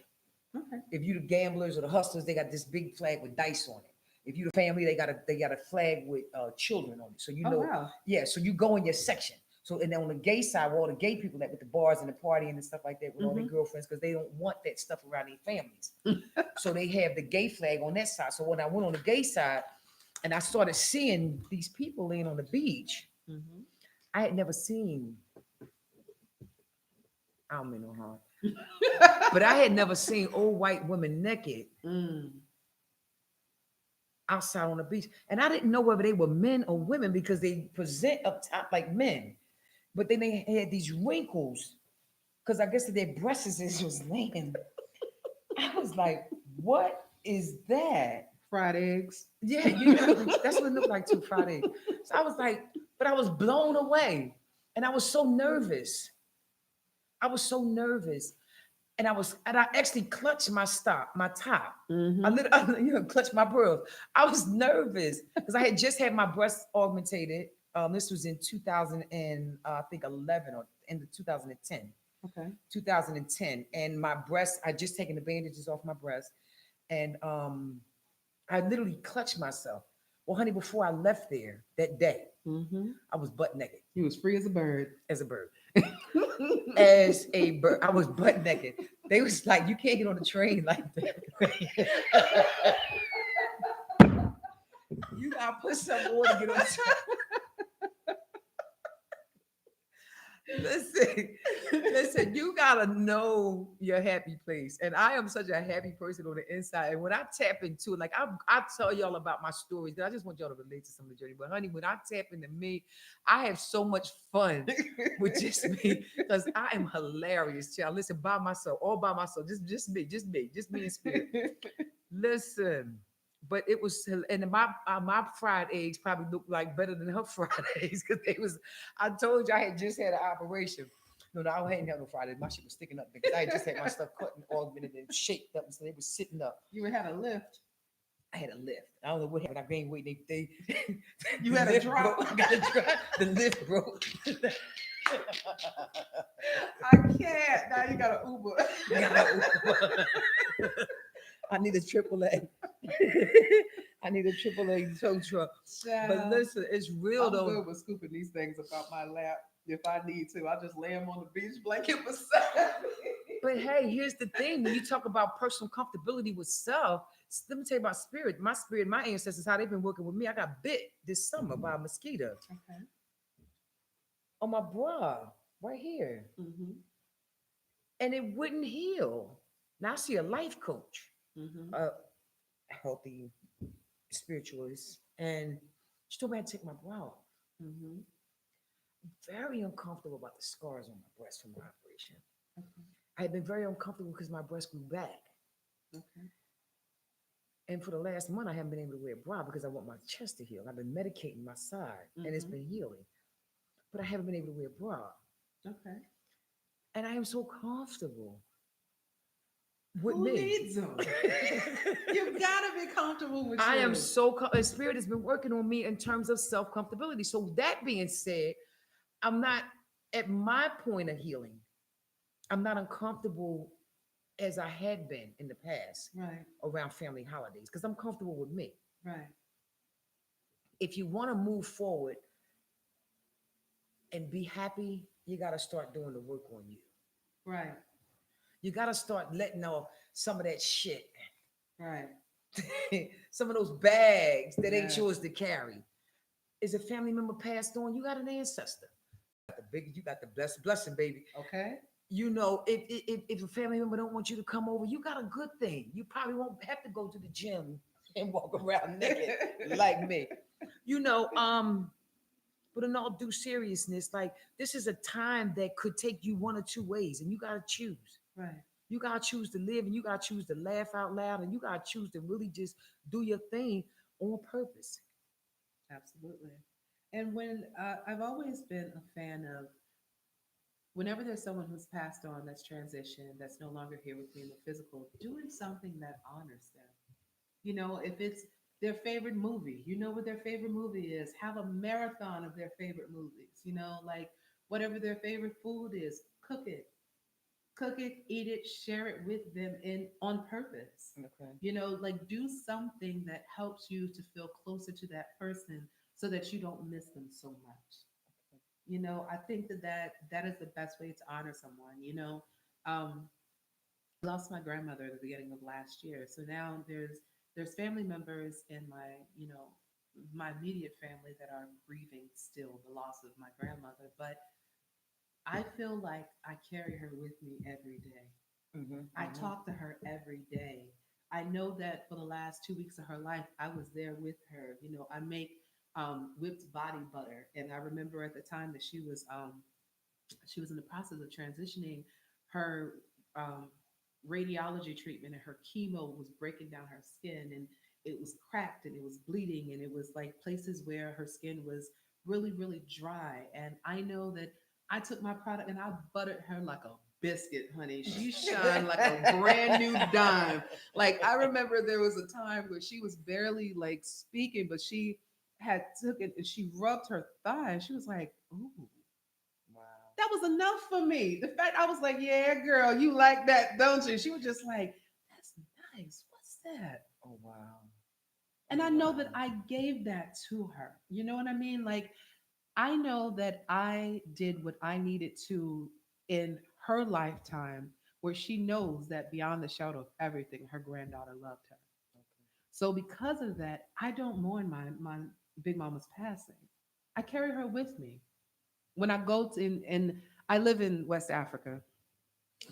Okay. If you the gamblers or the hustlers, they got this big flag with dice on it. If you the family, they got a flag with children on it. So you Oh know, wow. yeah. So you go in your section. So and then on the gay side, where all the gay people that with the bars and the partying and stuff like that with all their Hmm. girlfriends, because they don't want that stuff around their families. So they have the gay flag on that side. So when I went on the gay side and I started seeing these people laying on the beach, Hmm. I had never seen. I don't mean no harm, but I had never seen old white women naked Mm. outside on the beach. And I didn't know whether they were men or women because they present up top like men. But then they had these wrinkles because I guess that their breasts was laying. I was like, what is that? Fried eggs. Yeah, you know, that's what it looked like too Friday. So I was like, but I was blown away. And I was so nervous. I was so nervous. And I actually clutched my top. I Hmm. literally, clutched my pearls. I was nervous because I had just had my breast augmentated. This was in 2000 and I think 11 or in the 2010, Okay. 2010. And my breast, I just taken the bandages off my breast, and I literally clutched myself. Well, honey, before I left there that day, Hmm. I was butt naked He was free as a bird. as a bird. As a bird. I was butt naked. They was like, you can't get on the train like that. You gotta put some more to get on the train. Listen, listen, you gotta know your happy place. And I am such a happy person on the inside. And when I tap into it, like I tell y'all about my stories, I just want y'all to relate to some of the journey. But honey, when I tap into me, I have so much fun with just me because I am hilarious, child. Listen, by myself, all by myself, just me and spirit. Listen, but it was, and my fried eggs probably looked like better than her fried eggs because they was. I told you I had just had an operation. No, I hadn't had no fried eggs. My shit was sticking up because I had just had my stuff cut and augmented and shaped up, so they was sitting up. You had a lift. I had a lift. I don't know what happened. I gained weight. They You the had a lift drop. broke. I got a drop. The lift broke. I can't. Now you got an Uber. Gotta- I need a triple A. I need a triple A tow truck. But Child, listen, it's real I'm though. good with scooping these things about my lap if I need to. I just lay them on the beach blanket beside me. But hey, here's the thing: when you talk about personal comfortability with self, let me tell you about spirit, my ancestors, how they've been working with me. I got bit this summer by a mosquito Okay. on my bra right here, Mm-hmm. and it wouldn't heal. Now I see a life coach, Mm-hmm. a healthy spiritualist, and she told me I had to take my bra off. Mm-hmm. Very uncomfortable about the scars on my breast from my operation. Okay. I had been very uncomfortable because my breast grew back. Okay. And for the last month, I haven't been able to wear a bra because I want my chest to heal. I've been medicating my side and it's Mm-hmm. been healing, but I haven't been able to wear a bra. Okay. And I am so comfortable with Who me. needs them? You gotta be comfortable with I am you. so, Spirit has been working on me in terms of self comfortability. So, that being said, I'm not at my point of healing, I'm not uncomfortable as I had been in the past Right. around family holidays because I'm comfortable with me. Right. If you want to move forward and be happy, you got to start doing the work on you. Right. You got to start letting off some of that shit, Right. some of those bags that ain't Yes. yours to carry. Is a family member passed on? You got an ancestor. You got the blessing, baby. Okay. You know, if a family member don't want you to come over, you got a good thing. You probably won't have to go to the gym and walk around naked like me. You know, but in all due seriousness, like this is a time that could take you one or two ways, and you gotta choose. Right. You gotta choose to live, and you gotta choose to laugh out loud, and you gotta choose to really just do your thing on purpose. Absolutely. And when I've always been a fan of whenever there's someone who's passed on, that's transitioned, that's no longer here with me in the physical, doing something that honors them. You know, if it's their favorite movie, you know what their favorite movie is. Have a marathon of their favorite movies. You know, like whatever their favorite food is, cook it, eat it, share it with them in on purpose. Okay. You know, like do something that helps you to feel closer to that person so that you don't miss them so much. You know, I think that is the best way to honor someone. You know, um, I lost my grandmother at the beginning of last year, so now there's family members in my my immediate family that are grieving still the loss of my grandmother, but I feel like I carry her with me every day. Mm-hmm, I mm-hmm. talk to her every day. I know that for the last 2 weeks of her life, I was there with her. You know, I make whipped body butter, and I remember at the time that she was in the process of transitioning. Her radiology treatment and her chemo was breaking down her skin, and it was cracked and it was bleeding, and it was like places where her skin was really, really dry. And I know that I took my product and I buttered her like a biscuit, honey. She shined like a brand new dime. Like I remember there was a time where she was barely like speaking, but she had took it and she rubbed her thigh and she was like, "Ooh, Wow. that was enough for me." The fact I was like, "Yeah, girl, you like that, don't you?" She was just like, "That's nice. What's that?" Oh wow. And Oh I know that wow. I gave that to her. You know what I mean? Like, I know that I did what I needed to in her lifetime, where she knows that beyond the shadow of everything, her granddaughter loved her. So because of that, I don't mourn my big mama's passing. I carry her with me when I go to and I live in West Africa.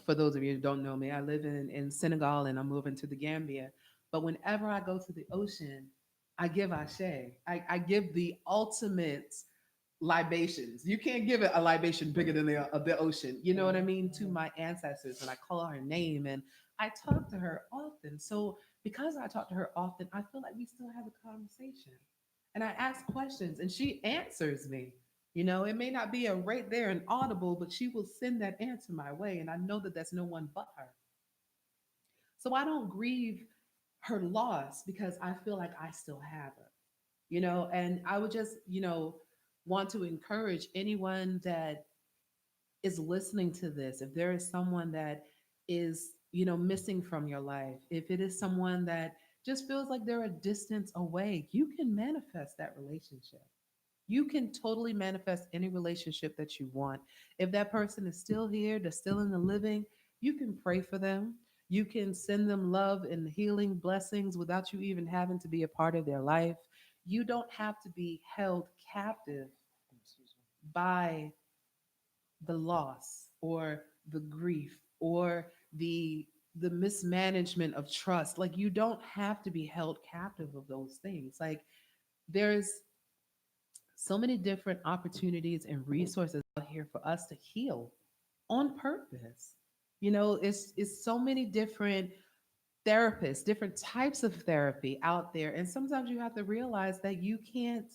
For those of you who don't know me, I live in Senegal and I'm moving to the Gambia. But whenever I go to the ocean, I give ashe. I give the ultimate libations. You can't give it a libation bigger than the ocean. You know what I Mm-hmm, mean? To mm-hmm. my ancestors, and I call her name and I talk to her often. So because I talk to her often, I feel like we still have a conversation. And I ask questions and she answers me. You know, it may not be a right there and audible, but she will send that answer my way. And I know that that's no one but her. So I don't grieve her loss because I feel like I still have her, you know, and I would just, want to encourage anyone that is listening to this. If there is someone that is, missing from your life, if it is someone that just feels like they're a distance away, you can manifest that relationship. You can totally manifest any relationship that you want. If that person is still here, they're still in the living, you can pray for them. You can send them love and healing blessings without you even having to be a part of their life. You don't have to be held captive Excuse me. by the loss or the grief or the mismanagement of trust. Like you don't have to be held captive of those things. Like there's so many different opportunities and resources out here for us to heal on purpose. You know, it's so many different therapists, different types of therapy out there. And sometimes you have to realize that you can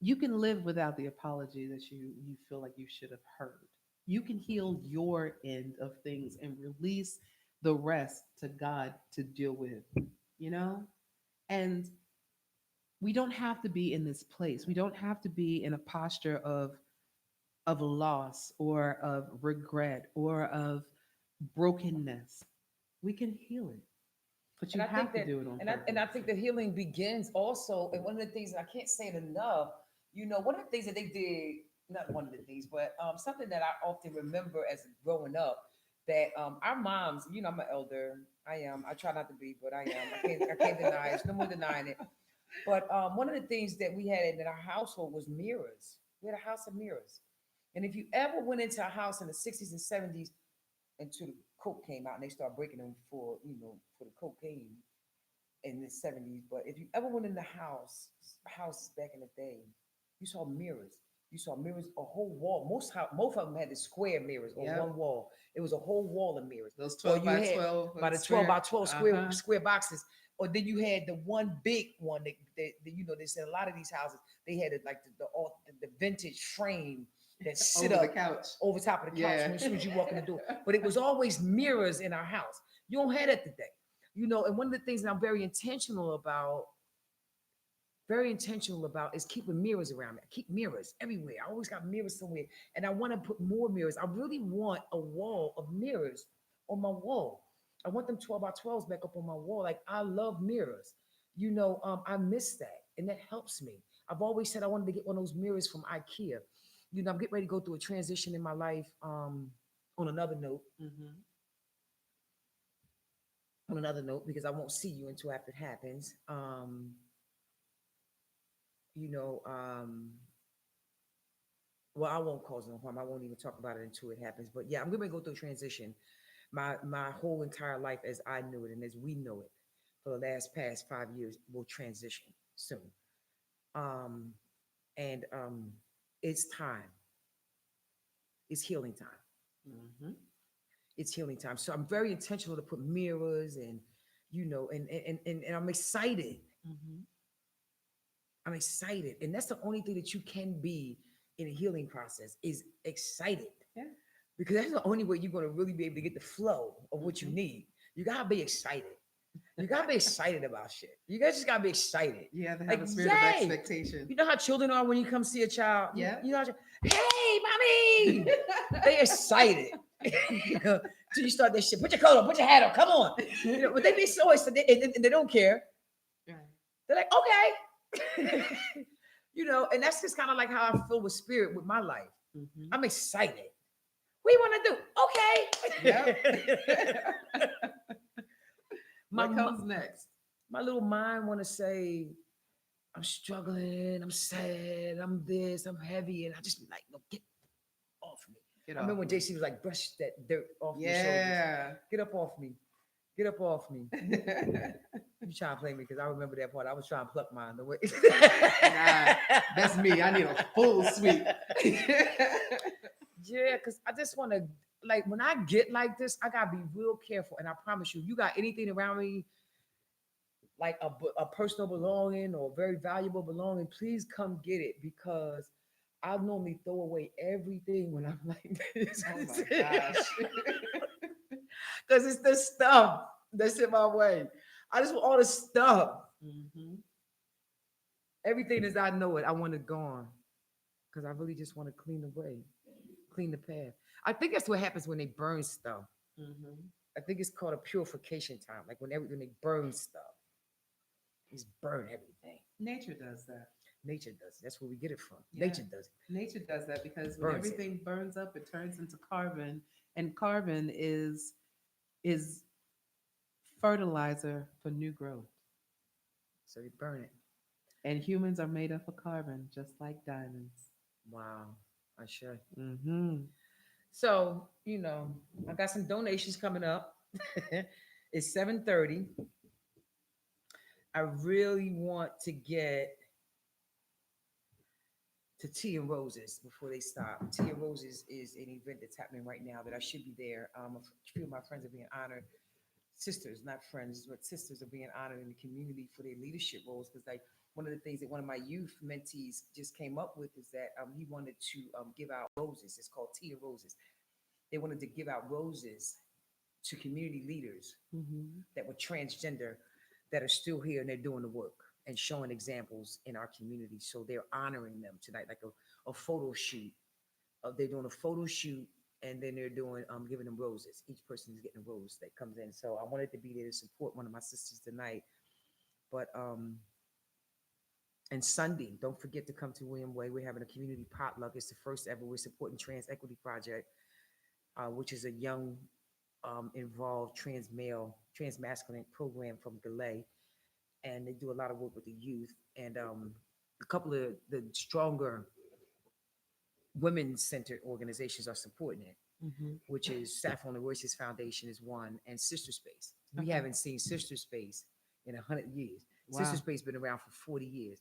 live without the apology that you feel like you should have heard. You can heal your end of things and release the rest to God to deal with, you know? And we don't have to be in this place. We don't have to be in a posture of loss or of regret or of brokenness. we can heal it, but And you I think have to that, do it on and I purpose. think the healing begins also. And one of the things that I can't say it enough, one of the things that they did, not one of the things, but something that I often remember as growing up, that our moms, I'm an elder. I am. I try not to be, but I am. I can't deny it. There's no more denying it. But one of the things that we had in our household was mirrors. We had a house of mirrors. And if you ever went into a house in the 60s and 70s until the coke came out and they started breaking them for the cocaine in the 70s. But if you ever went in the houses back in the day, you saw mirrors. You saw mirrors, a whole wall. Most of them had the square mirrors or Yep. one wall. It was a whole wall of mirrors. Those Or 12 you by had 12 about a 12 by square. 12 square Uh-huh. square boxes. Or then you had the one big one they said a lot of these houses, they had it like the vintage frame that sit Over the up couch. over top of the couch Yeah. when as soon as you walk in the door. But it was always mirrors in our house. You don't have that today. And one of the things that I'm very intentional about is keeping mirrors around me. I keep mirrors everywhere. I always got mirrors somewhere. And I want to put more mirrors. I really want a wall of mirrors on my wall. I want them 12 by 12s back up on my wall. Like, I love mirrors. I miss that. And that helps me. I've always said I wanted to get one of those mirrors from IKEA. I'm getting ready to go through a transition in my life. On another note, Hmm. because I won't see you until after it happens. You know, um, well, I won't cause no harm. I won't even talk about it until it happens. But yeah, I'm going to go through a transition. My whole entire life as I knew it and as we know it for the past 5 years will transition soon. Um, and it's time. It's healing time. Hmm. It's healing time. So I'm very intentional to put mirrors and and I'm excited. Hmm. I'm excited. And that's the only thing that you can be in a healing process is excited. Yeah. Because that's the only way you're going to really be able to get the flow of what you Hmm. need. You got to be excited. You got to be excited about shit. You guys just got to be excited. You have to have Like, a spirit of yay. expectation. You know how children are when you come see a child? Yeah. Hey, mommy. They excited. Till you start that shit. Put your coat on, put your hat on, come on. But they be so excited and they don't care. Right. They're like, okay. And that's just kind of like how I feel with spirit with my life. Hmm. I'm excited. What do you want to do? Yep. Okay. my, What my comes next? my little mind want to say, I'm struggling, I'm sad, I'm this, I'm heavy, and I just be like, no, get off me. Get I off remember when me. JC was like, brush that dirt off your shoulders. Yeah. Get up off me. Get up off me. You trying to play me because I remember that part. I was trying to pluck mine away. Nah, that's me. I need a full sweep. Yeah, because I just want to, like, when I get like this, I got to be real careful. And I promise you, you got anything around me, like a personal belonging or very valuable belonging, please come get it because I normally throw away everything when I'm like this. Oh my gosh. Because it's the stuff that's in my way. I just want all the stuff. Hmm. Everything as I know it, I want it gone. Because I really just want to clean away, clean the path. I think that's what happens when they burn stuff. Hmm. I think it's called a purification time. Like when they burn stuff, just burn everything. Nature does that. Nature does it. That's where we get it from. Yeah. Nature does it. Nature does that because when Burns it. everything burns up, it turns into carbon, and carbon is fertilizer for new growth. So they burn it. And humans are made up of carbon, just like diamonds. Wow. I should. Hmm. So, I got some donations coming up. It's 7:30. I really want to get to Tea and Roses before they stop. Tea and Roses is an event that's happening right now that I should be there. A few of my friends are being honored. Sisters, not friends, but sisters are being honored in the community for their leadership roles. Because like one of the things that one of my youth mentees just came up with is that he wanted to give out roses. It's called Tea and Roses. They wanted to give out roses to community leaders Hmm. that were transgender that are still here and they're doing the work and showing examples in our community. So they're honoring them tonight, like a photo shoot. They're doing a photo shoot and then they're doing giving them roses. Each person is getting a rose that comes in. So I wanted to be there to support one of my sisters tonight. But and Sunday, don't forget to come to William Way. We're having a community potluck. It's the first ever. We're supporting Trans Equity Project, which is a young involved trans male, trans masculine program from Galay, and they do a lot of work with the youth. And a couple of the stronger women centered organizations are supporting it, Mm-hmm. which is Saffron and Royce's Foundation is one, and Sister Space. We Okay. haven't seen Sister Space in 100 years. Sister Wow. Space been around for 40 years,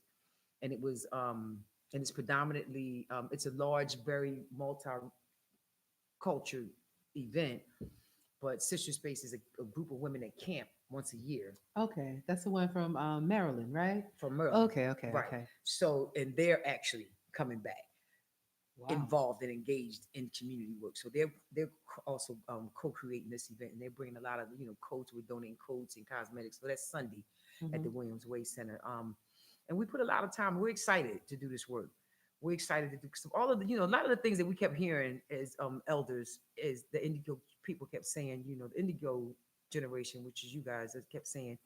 and it was and it's predominantly it's a large, very multicultural event. But Sister Space is a group of women that camp once a year Okay. That's the one from Maryland, right? from Maryland, Okay. Okay. right? Okay. So and they're actually coming back, Wow. involved and engaged in community work. So they're also co-creating this event, and they're bringing a lot of coats. We're donating coats and cosmetics. So that's Sunday at Mm-hmm. the Williams Way Center. And we put a lot of time. We're excited to do this work. We're excited to do some, all of the a lot of the things that we kept hearing as elders is the Indigo people kept saying. The Indigo generation, which is you guys, that kept saying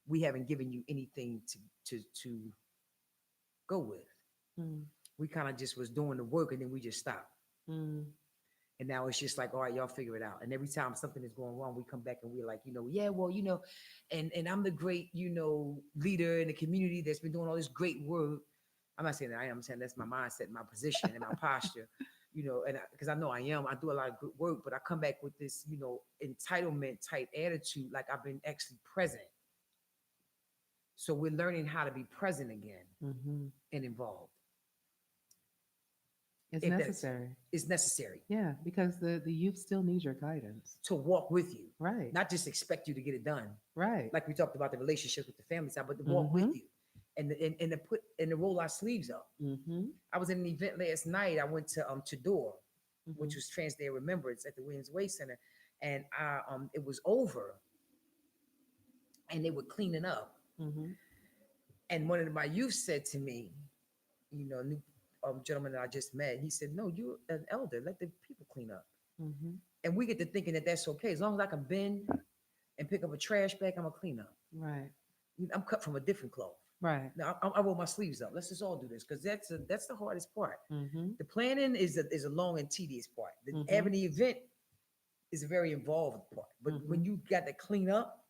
we haven't given you anything to go with. Mm. We kind of just was doing the work and then we just stopped. Mm. And now it's just like, all right, y'all figure it out. And every time something is going wrong, we come back and we're like, yeah, well, and I'm the great, leader in the community that's been doing all this great work. I'm not saying that I am. I'm saying that's my mindset, my position, and my posture, and because I know I am. I do a lot of good work, but I come back with this, entitlement type attitude, like I've been actually present. So we're learning how to be present again Mm-hmm. and involved. It's If that's necessary. is necessary Yeah, because the youth still need your guidance. to walk with you, Right. not just expect you to get it done. Right. Like we talked about the relationship with the family side, but to walk with Mm-hmm. you and to put and to roll our sleeves up. Mm-hmm. I was in an event last night. I went to Door, Mm-hmm. which was Trans Day of Remembrance at the Williams Way Center, and I it was over, and they were cleaning up, Mm-hmm. and one of my youth said to me, a new gentleman that I just met, he said, "No, you're an elder. Let the people clean up." Mm-hmm. And we get to thinking that that's okay as long as I can bend and pick up a trash bag. I'm a clean up. Right. I'm cut from a different cloth. Right. Now I roll my sleeves up. Let's just all do this because that's the hardest part. Mm-hmm. The planning is a long and tedious part. The Mm-hmm. having the event is a very involved part. But Mm-hmm. when you got to clean up,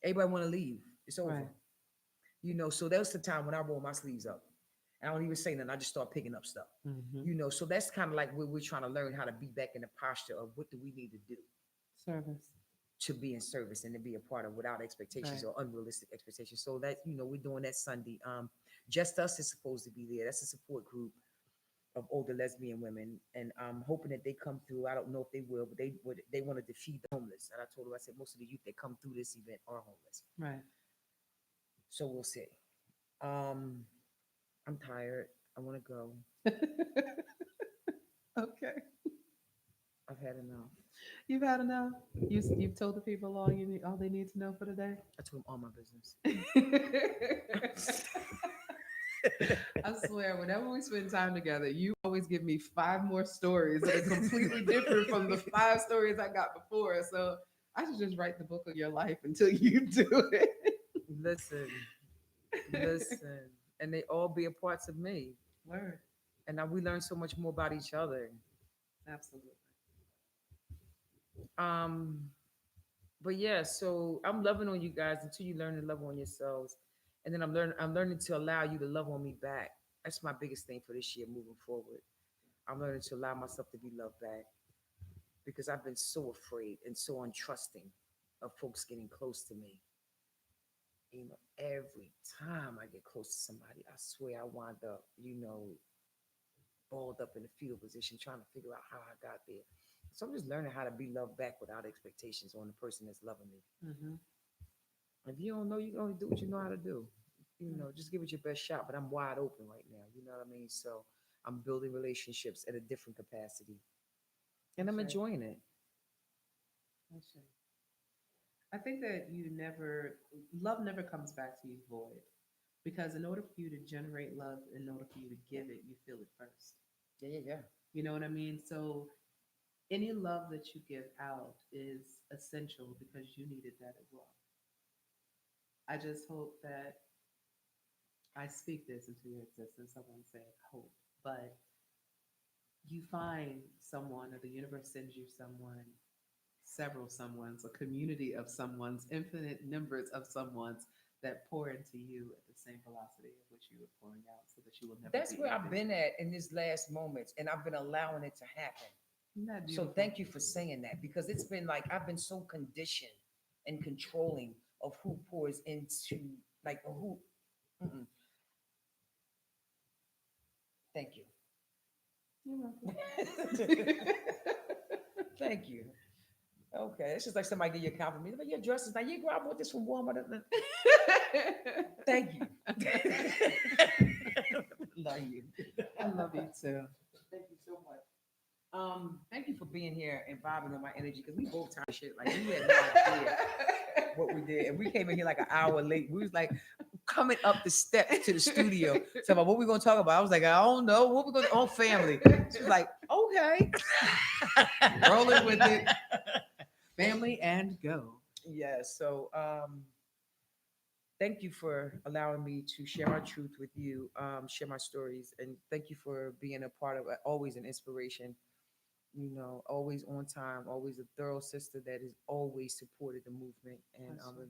everybody want to leave. It's over. Right. So that's the time when I roll my sleeves up. And I don't even say nothing. I just start picking up stuff. Mm-hmm. So that's kind of like where we're trying to learn how to be back in the posture of what do we need to do Service. to be in service and to be a part of without expectations Right. or unrealistic expectations. So that we're doing that Sunday. Just Us is supposed to be there. That's a support group of older lesbian women, and I'm hoping that they come through. I don't know if they will, but they wanted to feed the homeless. And I told her, I said most of the youth that come through this event are homeless. Right. So we'll see. Um, I'm tired. I want to go. Okay. I've had enough. You've had enough. You've told the people all they need to know for the day. I told them all my business. I swear, whenever we spend time together, you always give me five more stories that are completely different from the five stories I got before. So I should just write the book of your life until you do it. Listen, listen, and they all be a parts of me. Word. And now we learn so much more about each other. Absolutely. Um, but yeah, so I'm loving on you guys until you learn to love on yourselves, and then I'm learning to allow you to love on me back. That's my biggest thing for this year moving forward. I'm learning to allow myself to be loved back because I've been so afraid and so untrusting of folks getting close to me. Every time I get close to somebody, I swear I wind up, balled up in the fetal position trying to figure out how I got there. So I'm just learning how to be loved back without expectations on the person that's loving me. Mm-hmm. If you don't know, you can only do what you know how to do. Just give it your best shot. But I'm wide open right now. You know what I mean? So I'm building relationships at a different capacity. And I'm That's right. enjoying it. That's right. I think that love never comes back to you void. Because in order for you to generate love, in order for you to give it, you feel it first. Yeah, yeah, yeah. You know what I mean? So any love that you give out is essential because you needed that as well. I just hope that I speak this into your existence. Someone said hope, but you find someone, or the universe sends you someone, several someones, a community of someone's, infinite numbers of someone's that pour into you at the same velocity at which you were pouring out so that you will never That's be where I've empty. been at in these last moments, and I've been allowing it to happen. Isn't that So beautiful? thank you for saying that because it's been like I've been so conditioned and controlling of who pours into like who. Mm-mm. Thank you. You're welcome. Thank you. Okay, it's just like somebody give you a compliment. But your dress is like you girl, I bought this from Walmart. Thank you. Love you. I love you too. Thank you so much. Thank you for being here and vibing on my energy because we both tired of shit. Like you had no idea what we did, and we came in here like an hour late. We was like coming up the steps to the studio, talking about what we gonna talk about. I was like, I don't know what we're gonna on family. She was like, okay, Rolling with it. Family and go. yeah. So thank you for allowing me to share my truth with you, share my stories, and thank you for being a part of always an inspiration. You know, always on time, always a thorough sister that has always supported the movement, and That's true.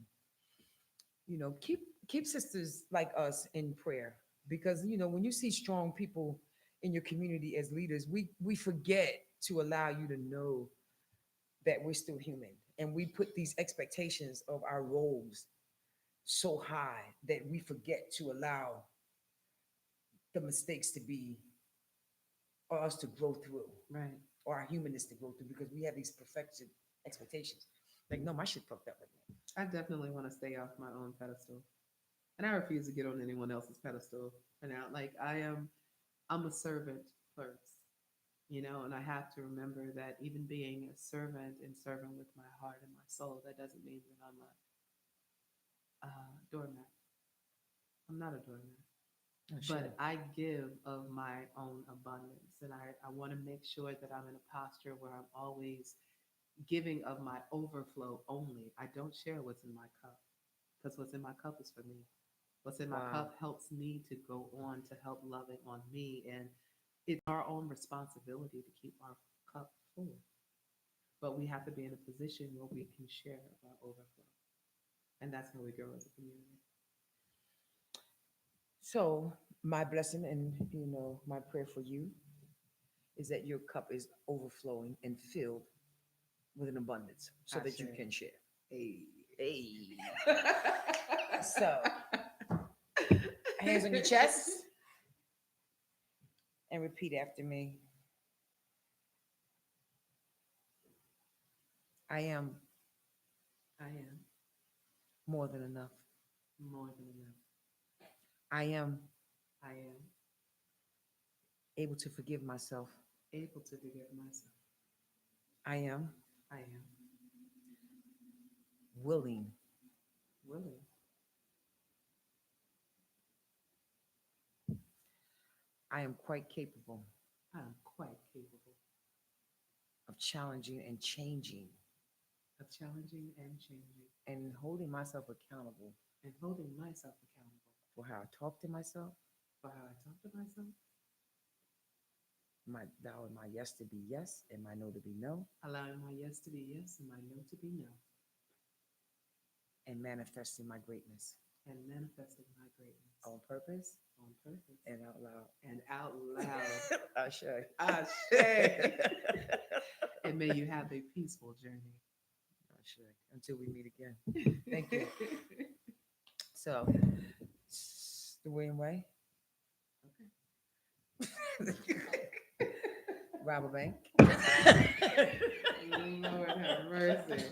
you know, keep sisters like us in prayer because you know when you see strong people in your community as leaders, we forget to allow you to know that we're still human, and we put these expectations of our roles so high that we forget to allow the mistakes to be or us to grow through Right. or our humanness to grow through because we have these perfected expectations. Like, no, my shit fucked up right now. I definitely want to stay off my own pedestal. And I refuse to get on anyone else's pedestal for now. Like I'm a servant first, and I have to remember that even being a servant and serving with my heart and my soul, that doesn't mean that I'm a doormat. I'm not a doormat. Oh But shit. I give of my own abundance. And I want to make sure that I'm in a posture where I'm always giving of my overflow only. I don't share what's in my cup because what's in my cup is for me. What's in my Wow. cup helps me to go on to help loving on me. And it's our own responsibility to keep our cup full. But we have to be in a position where we can share our overflow. And that's how we grow as a community. So my blessing and you know my prayer for you is that your cup is overflowing and filled with an abundance so I that you share. can share. Hey. Hey. So hands on your chest and repeat after me. I am I am more than enough. more than enough. I am I am able to forgive myself. able to forgive myself. I am I am willing. willing. I am quite capable I am quite capable of challenging and changing of challenging and changing and holding myself accountable and holding myself accountable for how I talk to myself, for how I talk to myself, my allowing my yes to be yes and my no to be no, allowing my yes to be yes and my no to be no, and manifesting my greatness and manifesting my greatness on purpose on purpose and out loud. and out loud. Ashe. Ashe. And may you have a peaceful journey. Ashe. Until we meet again. Thank you. So, the William Way, Robber Bank. Lord have mercy.